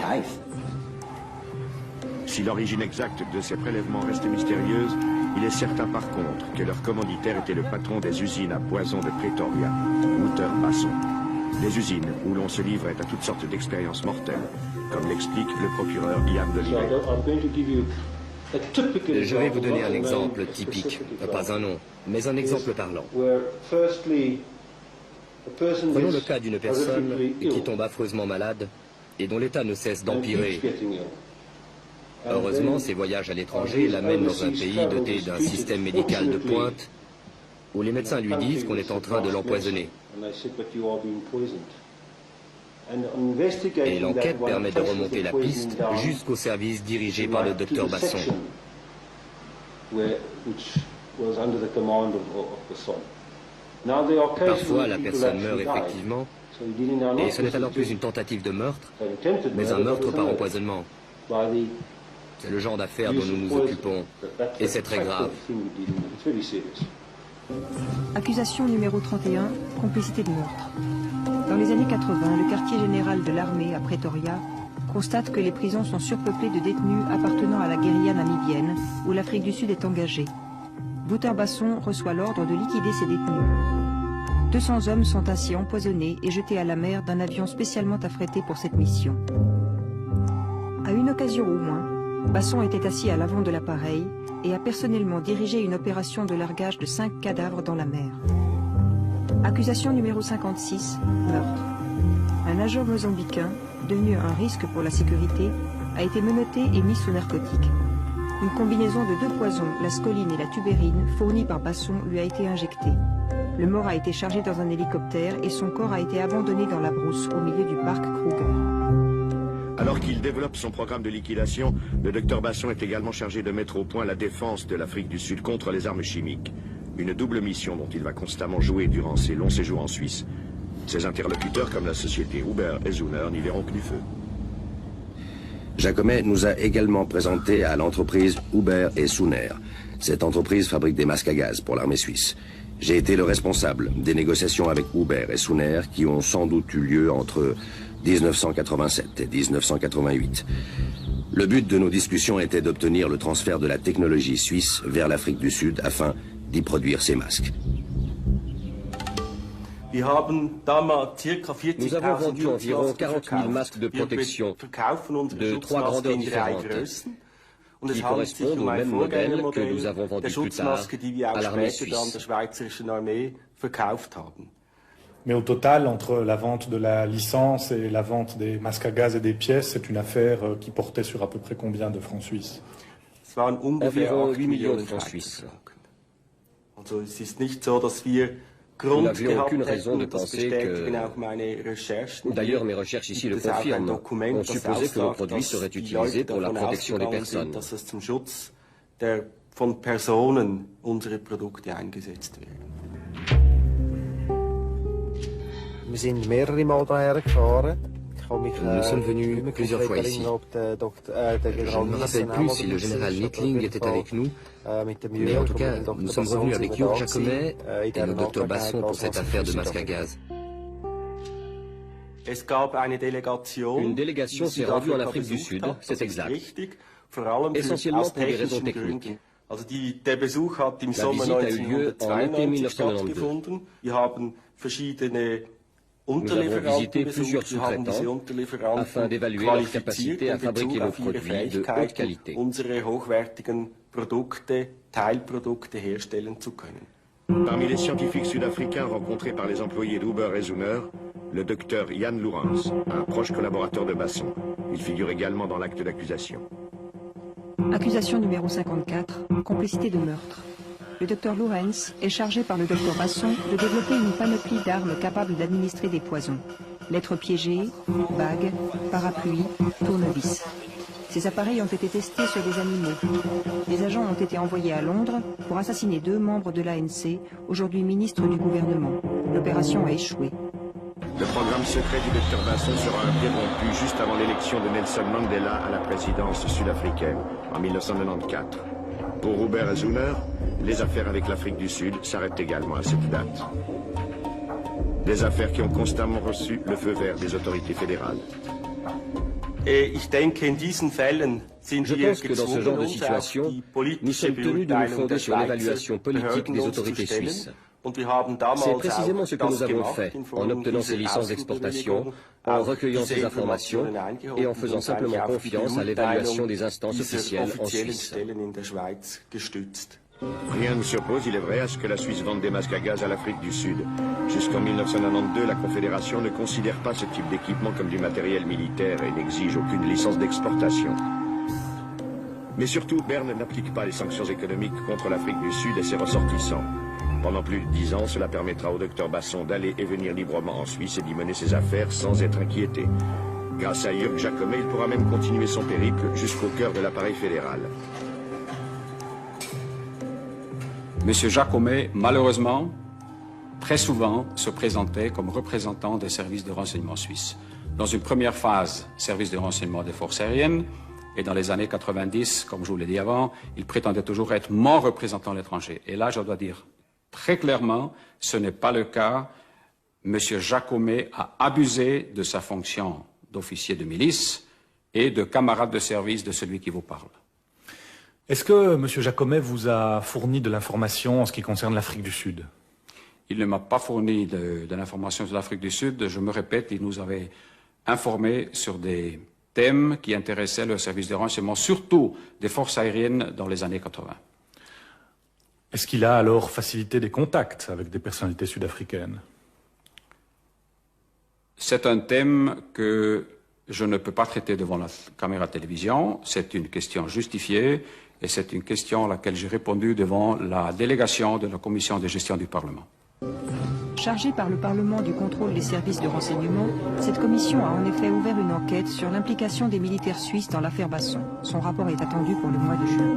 Si l'origine exacte de ces prélèvements reste mystérieuse, il est certain par contre que leur commanditaire était le patron des usines à poison de Pretoria, Wouter Basson. Des usines où l'on se livrait à toutes sortes d'expériences mortelles, comme l'explique le procureur Ian Delivet. Je vais vous donner un exemple typique, pas un nom, mais un exemple parlant. Prenons le cas d'une personne qui tombe affreusement malade et dont l'état ne cesse d'empirer. Heureusement, ses voyages à l'étranger l'amènent dans un pays doté d'un système médical de pointe où les médecins lui disent qu'on est en train de l'empoisonner. Et l'enquête permet de remonter la piste jusqu'au service dirigé par le docteur Basson. Parfois, la personne meurt effectivement, et ce n'est alors plus une tentative de meurtre, mais un meurtre par empoisonnement. C'est le genre d'affaires dont nous nous occupons, et c'est très grave. Accusation numéro 31, complicité de meurtre. Dans les années 80, le quartier général de l'armée à Pretoria constate que les prisons sont surpeuplées de détenus appartenant à la guérilla namibienne, où l'Afrique du Sud est engagée. Wouter Basson reçoit l'ordre de liquider ces détenus. 200 hommes sont ainsi empoisonnés et jetés à la mer d'un avion spécialement affrété pour cette mission. À une occasion au moins, Basson était assis à l'avant de l'appareil et a personnellement dirigé une opération de largage de 5 cadavres dans la mer. Accusation numéro 56, meurtre. Un nageur mozambicain, devenu un risque pour la sécurité, a été menotté et mis sous narcotique. Une combinaison de 2 poisons, la scoline et la tubérine, fournie par Basson, lui a été injectée. Le mort a été chargé dans un hélicoptère et son corps a été abandonné dans la brousse au milieu du parc Kruger. Alors qu'il développe son programme de liquidation, le docteur Basson est également chargé de mettre au point la défense de l'Afrique du Sud contre les armes chimiques. Une double mission dont il va constamment jouer durant ses longs séjours en Suisse. Ses interlocuteurs, comme la société Huber et Zuner, n'y verront que du feu. Jacomet nous a également présenté à l'entreprise Huber et Zuner. Cette entreprise fabrique des masques à gaz pour l'armée suisse. J'ai été le responsable des négociations avec Huber et Zuner qui ont sans doute eu lieu entre 1987 et 1988. Le but de nos discussions était d'obtenir le transfert de la technologie suisse vers l'Afrique du Sud afin d'y produire ces masques. Nous avons vendu environ 40 000 masques de protection de 3 grandeurs différentes qui correspondent au même modèle que nous avons vendu plus tard à l'armée suisse. Mais au total, entre la vente de la licence et la vente des masques à gaz et des pièces, c'est une affaire qui portait sur à peu près combien de francs suisses? Environ 8 millions de francs suisses. Nous n'avions aucune raison de penser que... D'ailleurs, mes recherches ici le confirment. On supposait que nos produits seraient utilisés pour la protection des personnes. Nous sommes venus plusieurs fois ici. Je ne me rappelle plus si le général Nettling était avec nous, mais en tout cas, nous sommes revenus avec Jürg Jacomet et le docteur Basson pour cette affaire de masque à gaz. Une délégation s'est rendue en Afrique du Sud, c'est exact, essentiellement pour des raisons techniques. La visite a eu lieu en été 1992. Nous avons visité plusieurs sous-traitants afin d'évaluer leur capacité à fabriquer nos produits de haute qualité. Parmi les scientifiques sud-africains rencontrés par les employés d'Huber et Zuner, le docteur Jan Lourens, un proche collaborateur de Basson. Il figure également dans l'acte d'accusation. Accusation numéro 54, complicité de meurtre. Le docteur Lourens est chargé par le docteur Basson de développer une panoplie d'armes capables d'administrer des poisons. Lettres piégées, bagues, parapluies, tournevis. Ces appareils ont été testés sur des animaux. Des agents ont été envoyés à Londres pour assassiner 2 membres de l'ANC, aujourd'hui ministres du gouvernement. L'opération a échoué. Le programme secret du docteur Basson sera interrompu juste avant l'élection de Nelson Mandela à la présidence sud-africaine en 1994. Pour Huber et Zuner, les affaires avec l'Afrique du Sud s'arrêtent également à cette date. Des affaires qui ont constamment reçu le feu vert des autorités fédérales. Je pense que dans ce genre de situation, nous sommes tenus de nous fonder sur l'évaluation politique des autorités suisses. C'est précisément ce que nous avons fait en obtenant ces licences d'exportation, en recueillant ces informations et en faisant simplement confiance à l'évaluation des instances officielles en Suisse. Rien ne s'oppose, il est vrai, à ce que la Suisse vende des masques à gaz à l'Afrique du Sud. Jusqu'en 1992, la Confédération ne considère pas ce type d'équipement comme du matériel militaire et n'exige aucune licence d'exportation. Mais surtout, Berne n'applique pas les sanctions économiques contre l'Afrique du Sud et ses ressortissants. Pendant plus de 10 ans, cela permettra au docteur Basson d'aller et venir librement en Suisse et d'y mener ses affaires sans être inquiété. Grâce à Jürg Jacomet, il pourra même continuer son périple jusqu'au cœur de l'appareil fédéral. Monsieur Jacomet, malheureusement, très souvent se présentait comme représentant des services de renseignement suisses. Dans une première phase, service de renseignement des forces aériennes, et dans les années 90, comme je vous l'ai dit avant, il prétendait toujours être mon représentant à l'étranger. Et là, je dois dire très clairement, ce n'est pas le cas. Monsieur Jacomet a abusé de sa fonction d'officier de milice et de camarade de service de celui qui vous parle. Est-ce que M. Jacomet vous a fourni de l'information en ce qui concerne l'Afrique du Sud? Il ne m'a pas fourni de l'information sur l'Afrique du Sud. Je me répète, il nous avait informés sur des thèmes qui intéressaient le service de renseignement, surtout des forces aériennes dans les années 80. Est-ce qu'il a alors facilité des contacts avec des personnalités sud-africaines? C'est un thème que je ne peux pas traiter devant la caméra de télévision. C'est une question justifiée et c'est une question à laquelle j'ai répondu devant la délégation de la commission de gestion du Parlement. Chargée par le Parlement du contrôle des services de renseignement, cette commission a en effet ouvert une enquête sur l'implication des militaires suisses dans l'affaire Basson. Son rapport est attendu pour le mois de juin.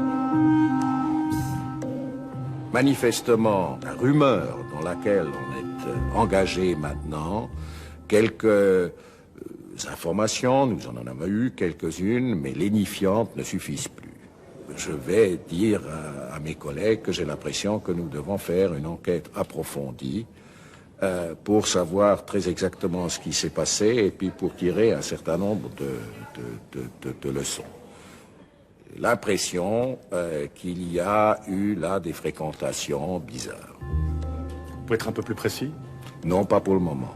Manifestement, la rumeur dans laquelle on est engagé maintenant. Quelques informations, nous en avons eu quelques-unes, mais lénifiantes ne suffisent plus. Je vais dire à mes collègues que j'ai l'impression que nous devons faire une enquête approfondie pour savoir très exactement ce qui s'est passé et puis pour tirer un certain nombre de leçons. L'impression qu'il y a eu là des fréquentations bizarres. Vous pouvez être un peu plus précis? Non, pas pour le moment.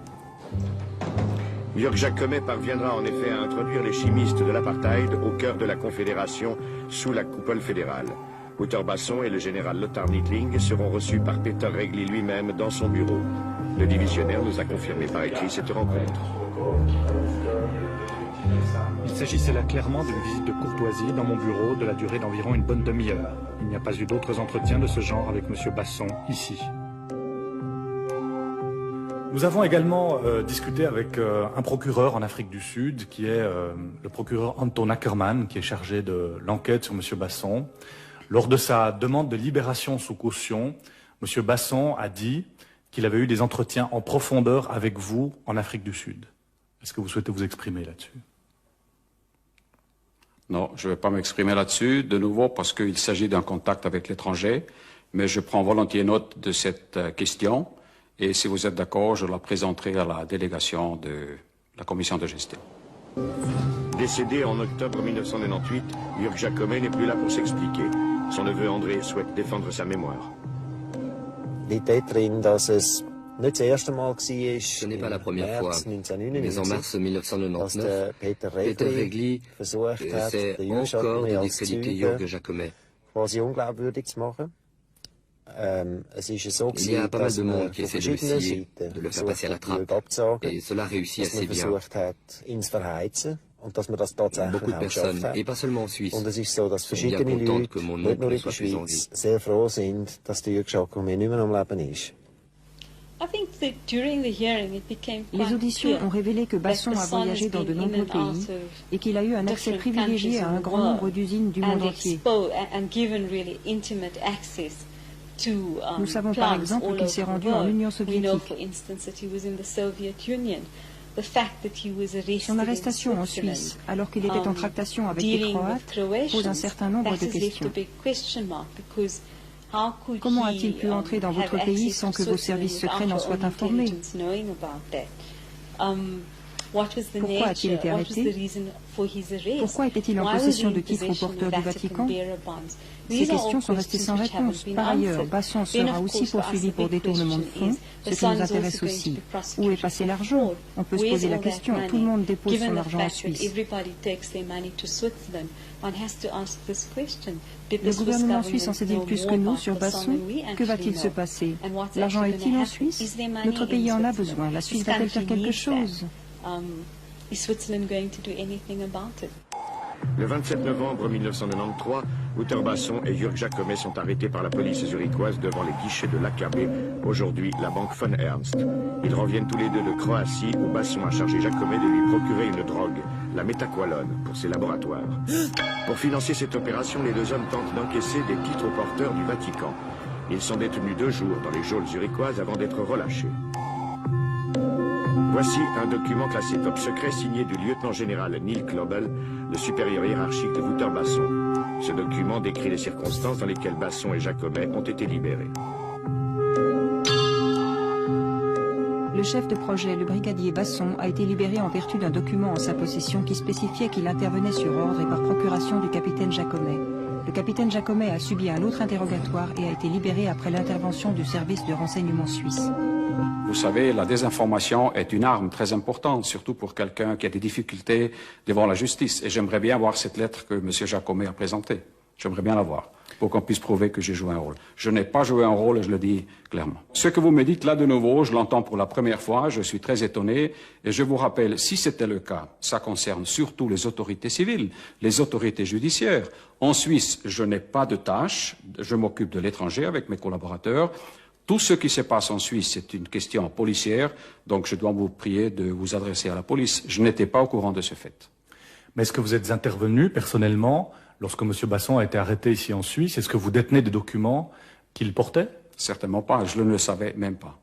Jörg Jacomet parviendra en effet à introduire les chimistes de l'apartheid au cœur de la Confédération sous la coupole fédérale. Wouter Basson et le général Lothar Nittling seront reçus par Peter Regli lui-même dans son bureau. Le divisionnaire nous a confirmé par écrit cette rencontre. Il s'agissait là clairement d'une visite de courtoisie dans mon bureau de la durée d'environ une bonne demi-heure. Il n'y a pas eu d'autres entretiens de ce genre avec M. Basson ici. Nous avons également discuté avec un procureur en Afrique du Sud, qui est le procureur Anton Ackerman, qui est chargé de l'enquête sur M. Basson. Lors de sa demande de libération sous caution, M. Basson a dit qu'il avait eu des entretiens en profondeur avec vous en Afrique du Sud. Est-ce que vous souhaitez vous exprimer là-dessus? Non, je ne vais pas m'exprimer là-dessus, de nouveau, parce qu'il s'agit d'un contact avec l'étranger, mais je prends volontiers note de cette question. Et si vous êtes d'accord, je la présenterai à la délégation de la commission de gestion. Décédé en octobre 1998, Jörg Jacomet n'est plus là pour s'expliquer. Son neveu André souhaite défendre sa mémoire. Ce n'est pas la première fois, mais en mars 1999, Peter Regli essaie encore de discréditer Jörg Jacomet. Il y a pas mal de monde qui essaie de le scier, de le faire passer à la trappe, et cela réussit assez bien. Beaucoup de personnes, et pas seulement en Suisse, sont bien contentes que mon oncle ne soit plus en vie. Les auditions ont révélé que Basson a voyagé dans de nombreux pays et qu'il a eu un accès privilégié à un grand nombre d'usines du monde entier. Nous savons par exemple qu'il s'est rendu en Union soviétique. Son arrestation en Suisse, alors qu'il était en tractation avec les Croates, pose un certain nombre de questions. Comment a-t-il pu entrer dans votre pays sans que vos services secrets n'en soient informés? Pourquoi a-t-il été arrêté? Pourquoi était-il en possession de titres au porteur du Vatican? Ces questions sont restées sans réponse. Par ailleurs, Basson sera aussi poursuivi pour détournement de fonds, ce qui nous intéresse aussi. Où est passé l'argent? On peut se poser la question. Tout le monde dépose son argent en Suisse. Le gouvernement suisse en sait-il plus que nous sur Basson? Que va-t-il se passer? L'argent est-il en Suisse? Notre pays en a besoin. La Suisse va-t-elle faire quelque chose? Le 27 novembre 1993, Wouter Basson et Jörg Jacomet sont arrêtés par la police zurichoise devant les guichets de l'AKB, aujourd'hui la banque von Ernst. Ils reviennent tous les deux de Croatie où Basson a chargé Jacomet de lui procurer une drogue, la métaqualone, pour ses laboratoires. Pour financer cette opération, les deux hommes tentent d'encaisser des titres au porteur du Vatican. Ils sont détenus 2 jours dans les geôles zurichoises avant d'être relâchés. Voici un document classé top secret signé du lieutenant-général Neil Klobel, le supérieur hiérarchique de Wouter Basson. Ce document décrit les circonstances dans lesquelles Basson et Jacomet ont été libérés. Le chef de projet, le brigadier Basson, a été libéré en vertu d'un document en sa possession qui spécifiait qu'il intervenait sur ordre et par procuration du capitaine Jacomet. Le capitaine Jacomet a subi un autre interrogatoire et a été libéré après l'intervention du service de renseignement suisse. Vous savez, la désinformation est une arme très importante, surtout pour quelqu'un qui a des difficultés devant la justice. Et j'aimerais bien voir cette lettre que M. Jacomet a présentée. J'aimerais bien la voir, pour qu'on puisse prouver que j'ai joué un rôle. Je n'ai pas joué un rôle, et je le dis clairement. Ce que vous me dites là de nouveau, je l'entends pour la première fois, je suis très étonné, et je vous rappelle, si c'était le cas, ça concerne surtout les autorités civiles, les autorités judiciaires. En Suisse, je n'ai pas de tâche, je m'occupe de l'étranger avec mes collaborateurs. Tout ce qui se passe en Suisse, c'est une question policière, donc je dois vous prier de vous adresser à la police. Je n'étais pas au courant de ce fait. Mais est-ce que vous êtes intervenu personnellement lorsque M. Basson a été arrêté ici en Suisse? Est-ce que vous détenez des documents qu'il portait? Certainement pas, je ne le savais même pas.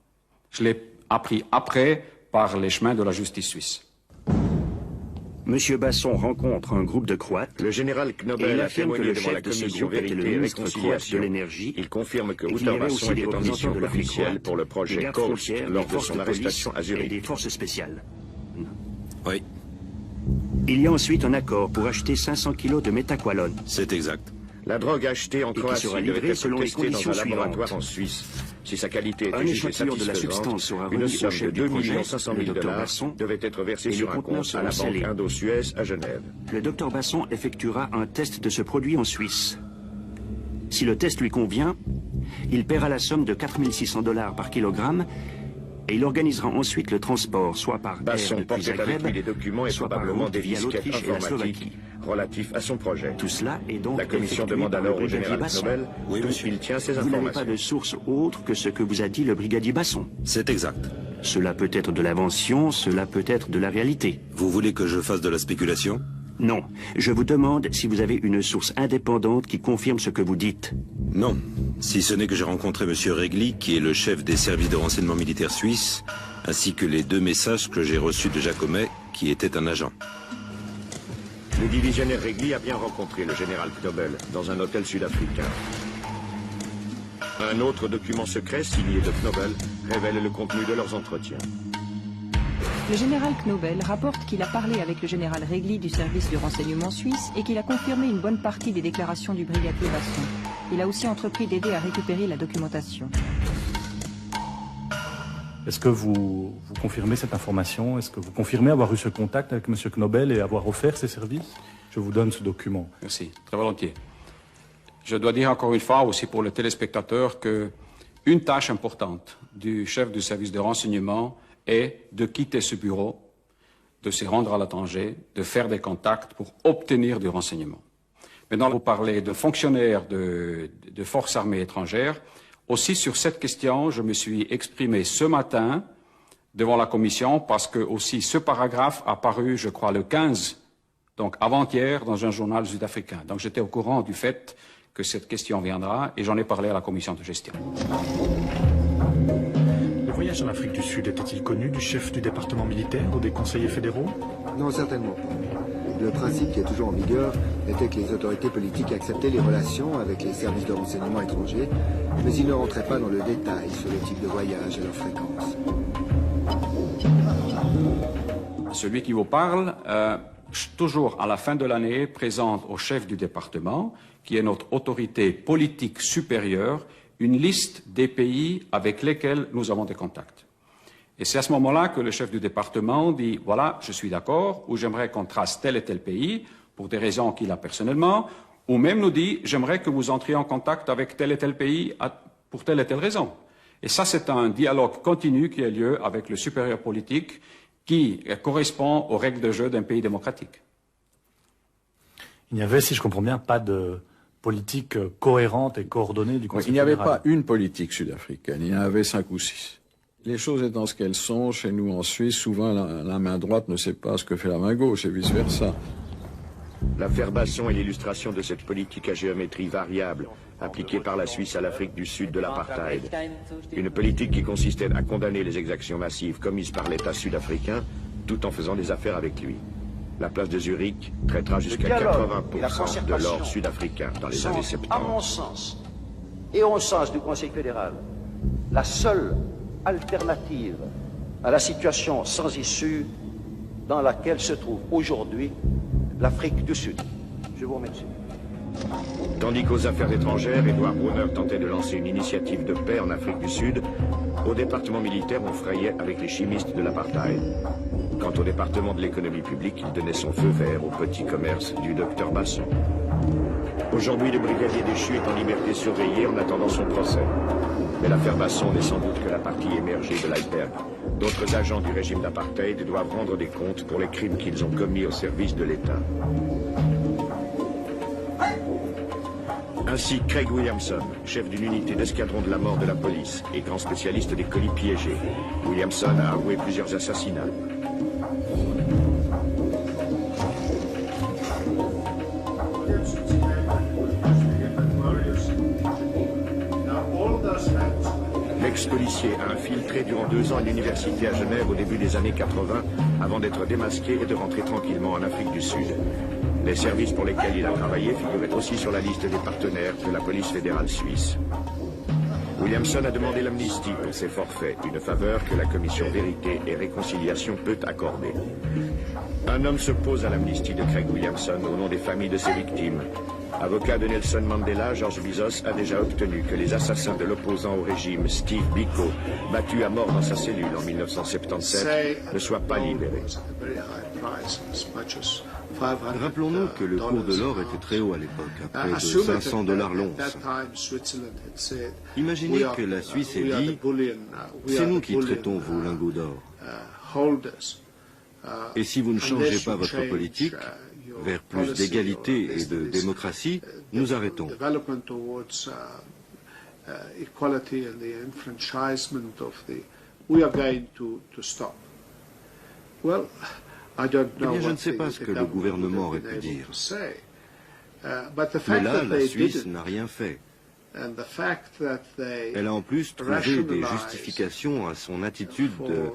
Je l'ai appris après par les chemins de la justice suisse. Monsieur Basson rencontre un groupe de Croates. Le général Knobel a témoigné devant la commission Vérité et Réconciliation. De l'énergie. Il confirme que Wouter Basson était en mission officielle pour le projet Coast lors de son arrestation à Zurich. Et des forces spéciales. Oui. Il y a ensuite un accord pour acheter 500 kilos de méthaqualone. C'est exact. La drogue achetée en Croatie devait être selon testée les dans un conditions laboratoire suivantes. en Suisse. Si sa qualité était Un jugée échantillon de la satisfaisante, substance sera une remis au somme de chef du 2 projet, 500 le 000 Dr $ Basson, devait être versée et les sur un contenants compte à la seront banque scellés. Indo-Suez à Genève. Le Dr Basson effectuera un test de ce produit en Suisse. Si le test lui convient, il paiera la somme de 4 600 $ par kilogramme et il organisera ensuite le transport, soit par Basson air depuis portait avec lui Zagreb, des documents et soit par probablement route des via disquettes l'Autriche et la informatiques Slovaquie. relatifs à son projet. Tout cela est donc La commission effectué demande par alors le au général brigadier Knobel Basson. d'où il tient ces Vous n'avez informations. pas de source autre que ce que vous a dit le brigadier Basson. C'est exact. Cela peut être de l'invention, cela peut être de la réalité. Vous voulez que je fasse de la spéculation? Non. Je vous demande si vous avez une source indépendante qui confirme ce que vous dites. Non. Si ce n'est que j'ai rencontré M. Regli, qui est le chef des services de renseignement militaire suisse, ainsi que les 2 messages que j'ai reçus de Jacomet, qui était un agent. Le divisionnaire Regli a bien rencontré le général Knobel dans un hôtel sud-africain. Un autre document secret signé de Knobel révèle le contenu de leurs entretiens. Le général Knobel rapporte qu'il a parlé avec le général Regli du service de renseignement suisse et qu'il a confirmé une bonne partie des déclarations du brigadier Basson. Il a aussi entrepris d'aider à récupérer la documentation. Est-ce que vous confirmez cette information? Est-ce que vous confirmez avoir eu ce contact avec M. Knobel et avoir offert ses services? Je vous donne ce document. Merci, très volontiers. Je dois dire encore une fois aussi pour le téléspectateur que une tâche importante du chef du service de renseignement est de quitter ce bureau, de se rendre à l'étranger, de faire des contacts pour obtenir du renseignement. Maintenant, vous parlez de fonctionnaires de forces armées étrangères. Aussi, sur cette question, je me suis exprimé ce matin devant la commission parce que aussi ce paragraphe a paru, je crois, le 15, donc avant-hier, dans un journal sud-africain. Donc j'étais au courant du fait que cette question viendra et j'en ai parlé à la commission de gestion. Le voyage en Afrique du Sud était-il connu du chef du département militaire ou des conseillers fédéraux? Non, certainement pas. Le principe qui est toujours en vigueur était que les autorités politiques acceptaient les relations avec les services de renseignement étrangers, mais ils ne rentraient pas dans le détail sur le type de voyage et leur fréquence. Celui qui vous parle, toujours à la fin de l'année, présente au chef du département, qui est notre autorité politique supérieure, une liste des pays avec lesquels nous avons des contacts. Et c'est à ce moment-là que le chef du département dit « Voilà, je suis d'accord » ou « J'aimerais qu'on trace tel et tel pays pour des raisons qu'il a personnellement » ou même nous dit « J'aimerais que vous entriez en contact avec tel et tel pays pour telle et telle raison ». Et ça, c'est un dialogue continu qui a lieu avec le supérieur politique qui correspond aux règles de jeu d'un pays démocratique. Il n'y avait, si je comprends bien, pas de politique cohérente et coordonnée du Conseil fédéral. Il n'y avait pas une politique sud-africaine, il y en avait 5 ou 6. Les choses étant ce qu'elles sont, chez nous en Suisse, souvent la main droite ne sait pas ce que fait la main gauche et vice-versa. L'affaire Basson est l'illustration de cette politique à géométrie variable appliquée par la Suisse à l'Afrique du Sud de l'apartheid. Une politique qui consistait à condamner les exactions massives commises par l'État sud-africain tout en faisant des affaires avec lui. La place de Zurich traitera jusqu'à 80% de l'or sud-africain dans les années 70. À mon sens, et au sens du Conseil fédéral, la seule alternative à la situation sans issue dans laquelle se trouve aujourd'hui l'Afrique du Sud. Je vous remercie. Tandis qu'aux affaires étrangères, Edouard Brunner tentait de lancer une initiative de paix en Afrique du Sud, au département militaire, on frayait avec les chimistes de l'apartheid. Quant au département de l'économie publique, il donnait son feu vert au petit commerce du docteur Basson. Aujourd'hui, le brigadier déchu est en liberté surveillée en attendant son procès. Mais l'affaire Basson n'est sans doute que la partie émergée de l'iceberg. D'autres agents du régime d'apartheid doivent rendre des comptes pour les crimes qu'ils ont commis au service de l'État. Ainsi, Craig Williamson, chef d'une unité d'escadron de la mort de la police et grand spécialiste des colis piégés. Williamson a avoué plusieurs assassinats. ex-policier a infiltré durant 2 ans une université à Genève au début des années 80 avant d'être démasqué et de rentrer tranquillement en Afrique du Sud. Les services pour lesquels il a travaillé figuraient aussi sur la liste des partenaires de la police fédérale suisse. Williamson a demandé l'amnistie pour ses forfaits, une faveur que la commission Vérité et Réconciliation peut accorder. Un homme s'oppose à l'amnistie de Craig Williamson au nom des familles de ses victimes. Avocat de Nelson Mandela, Georges Bizos a déjà obtenu que les assassins de l'opposant au régime, Steve Biko, battu à mort dans sa cellule en 1977, ne soient pas libérés. Rappelons-nous que le cours de l'or était très haut à l'époque, à près de 500 $ l'once. Imaginez que la Suisse ait dit « c'est nous qui traitons vos lingots d'or. Et si vous ne changez pas votre politique vers plus d'égalité et de démocratie, nous arrêtons. » Eh bien, je ne sais pas ce que le gouvernement aurait pu dire. Mais là, la Suisse n'a rien fait. Elle a en plus trouvé des justifications à son attitude de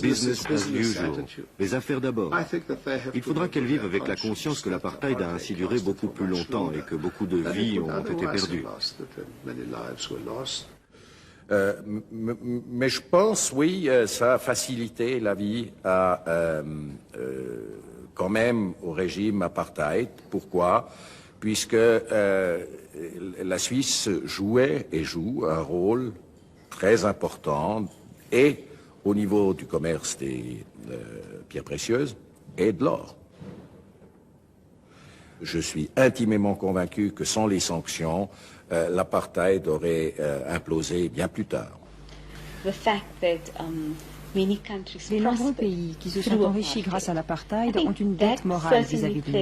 business as usual, les affaires d'abord. Il faudra qu'elle vive avec la conscience que l'apartheid a ainsi duré beaucoup plus longtemps et que beaucoup de vies ont été perdues. Mais je pense, oui, ça a facilité la vie quand même au régime apartheid. Pourquoi? Puisque la Suisse jouait et joue un rôle très important et au niveau du commerce des pierres précieuses et de l'or. Je suis intimement convaincu que sans les sanctions, l'apartheid aurait implosé bien plus tard. Les nombreux pays qui se sont enrichis grâce à l'apartheid ont une dette morale vis-à-vis de nous.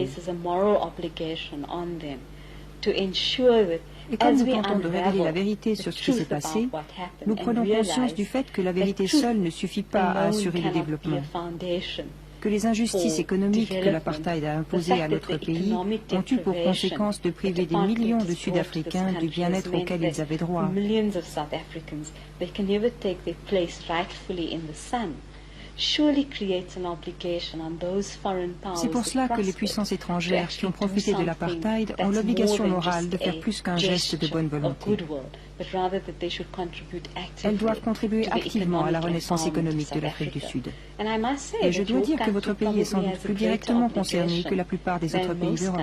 Et comme nous tentons de révéler la vérité sur ce qui s'est passé, nous prenons conscience du fait que la vérité seule ne suffit pas à assurer le développement. Que les injustices économiques que l'apartheid a imposées à notre pays ont eu pour conséquence de priver des millions de Sud-Africains du bien-être auquel ils avaient droit. C'est pour cela que les puissances étrangères qui ont profité de l'apartheid ont l'obligation morale de faire plus qu'un geste de bonne volonté. Elles doivent contribuer activement à la renaissance économique de l'Afrique du Sud. Et je dois dire que votre pays est sans doute plus directement concerné que la plupart des autres pays d'Europe.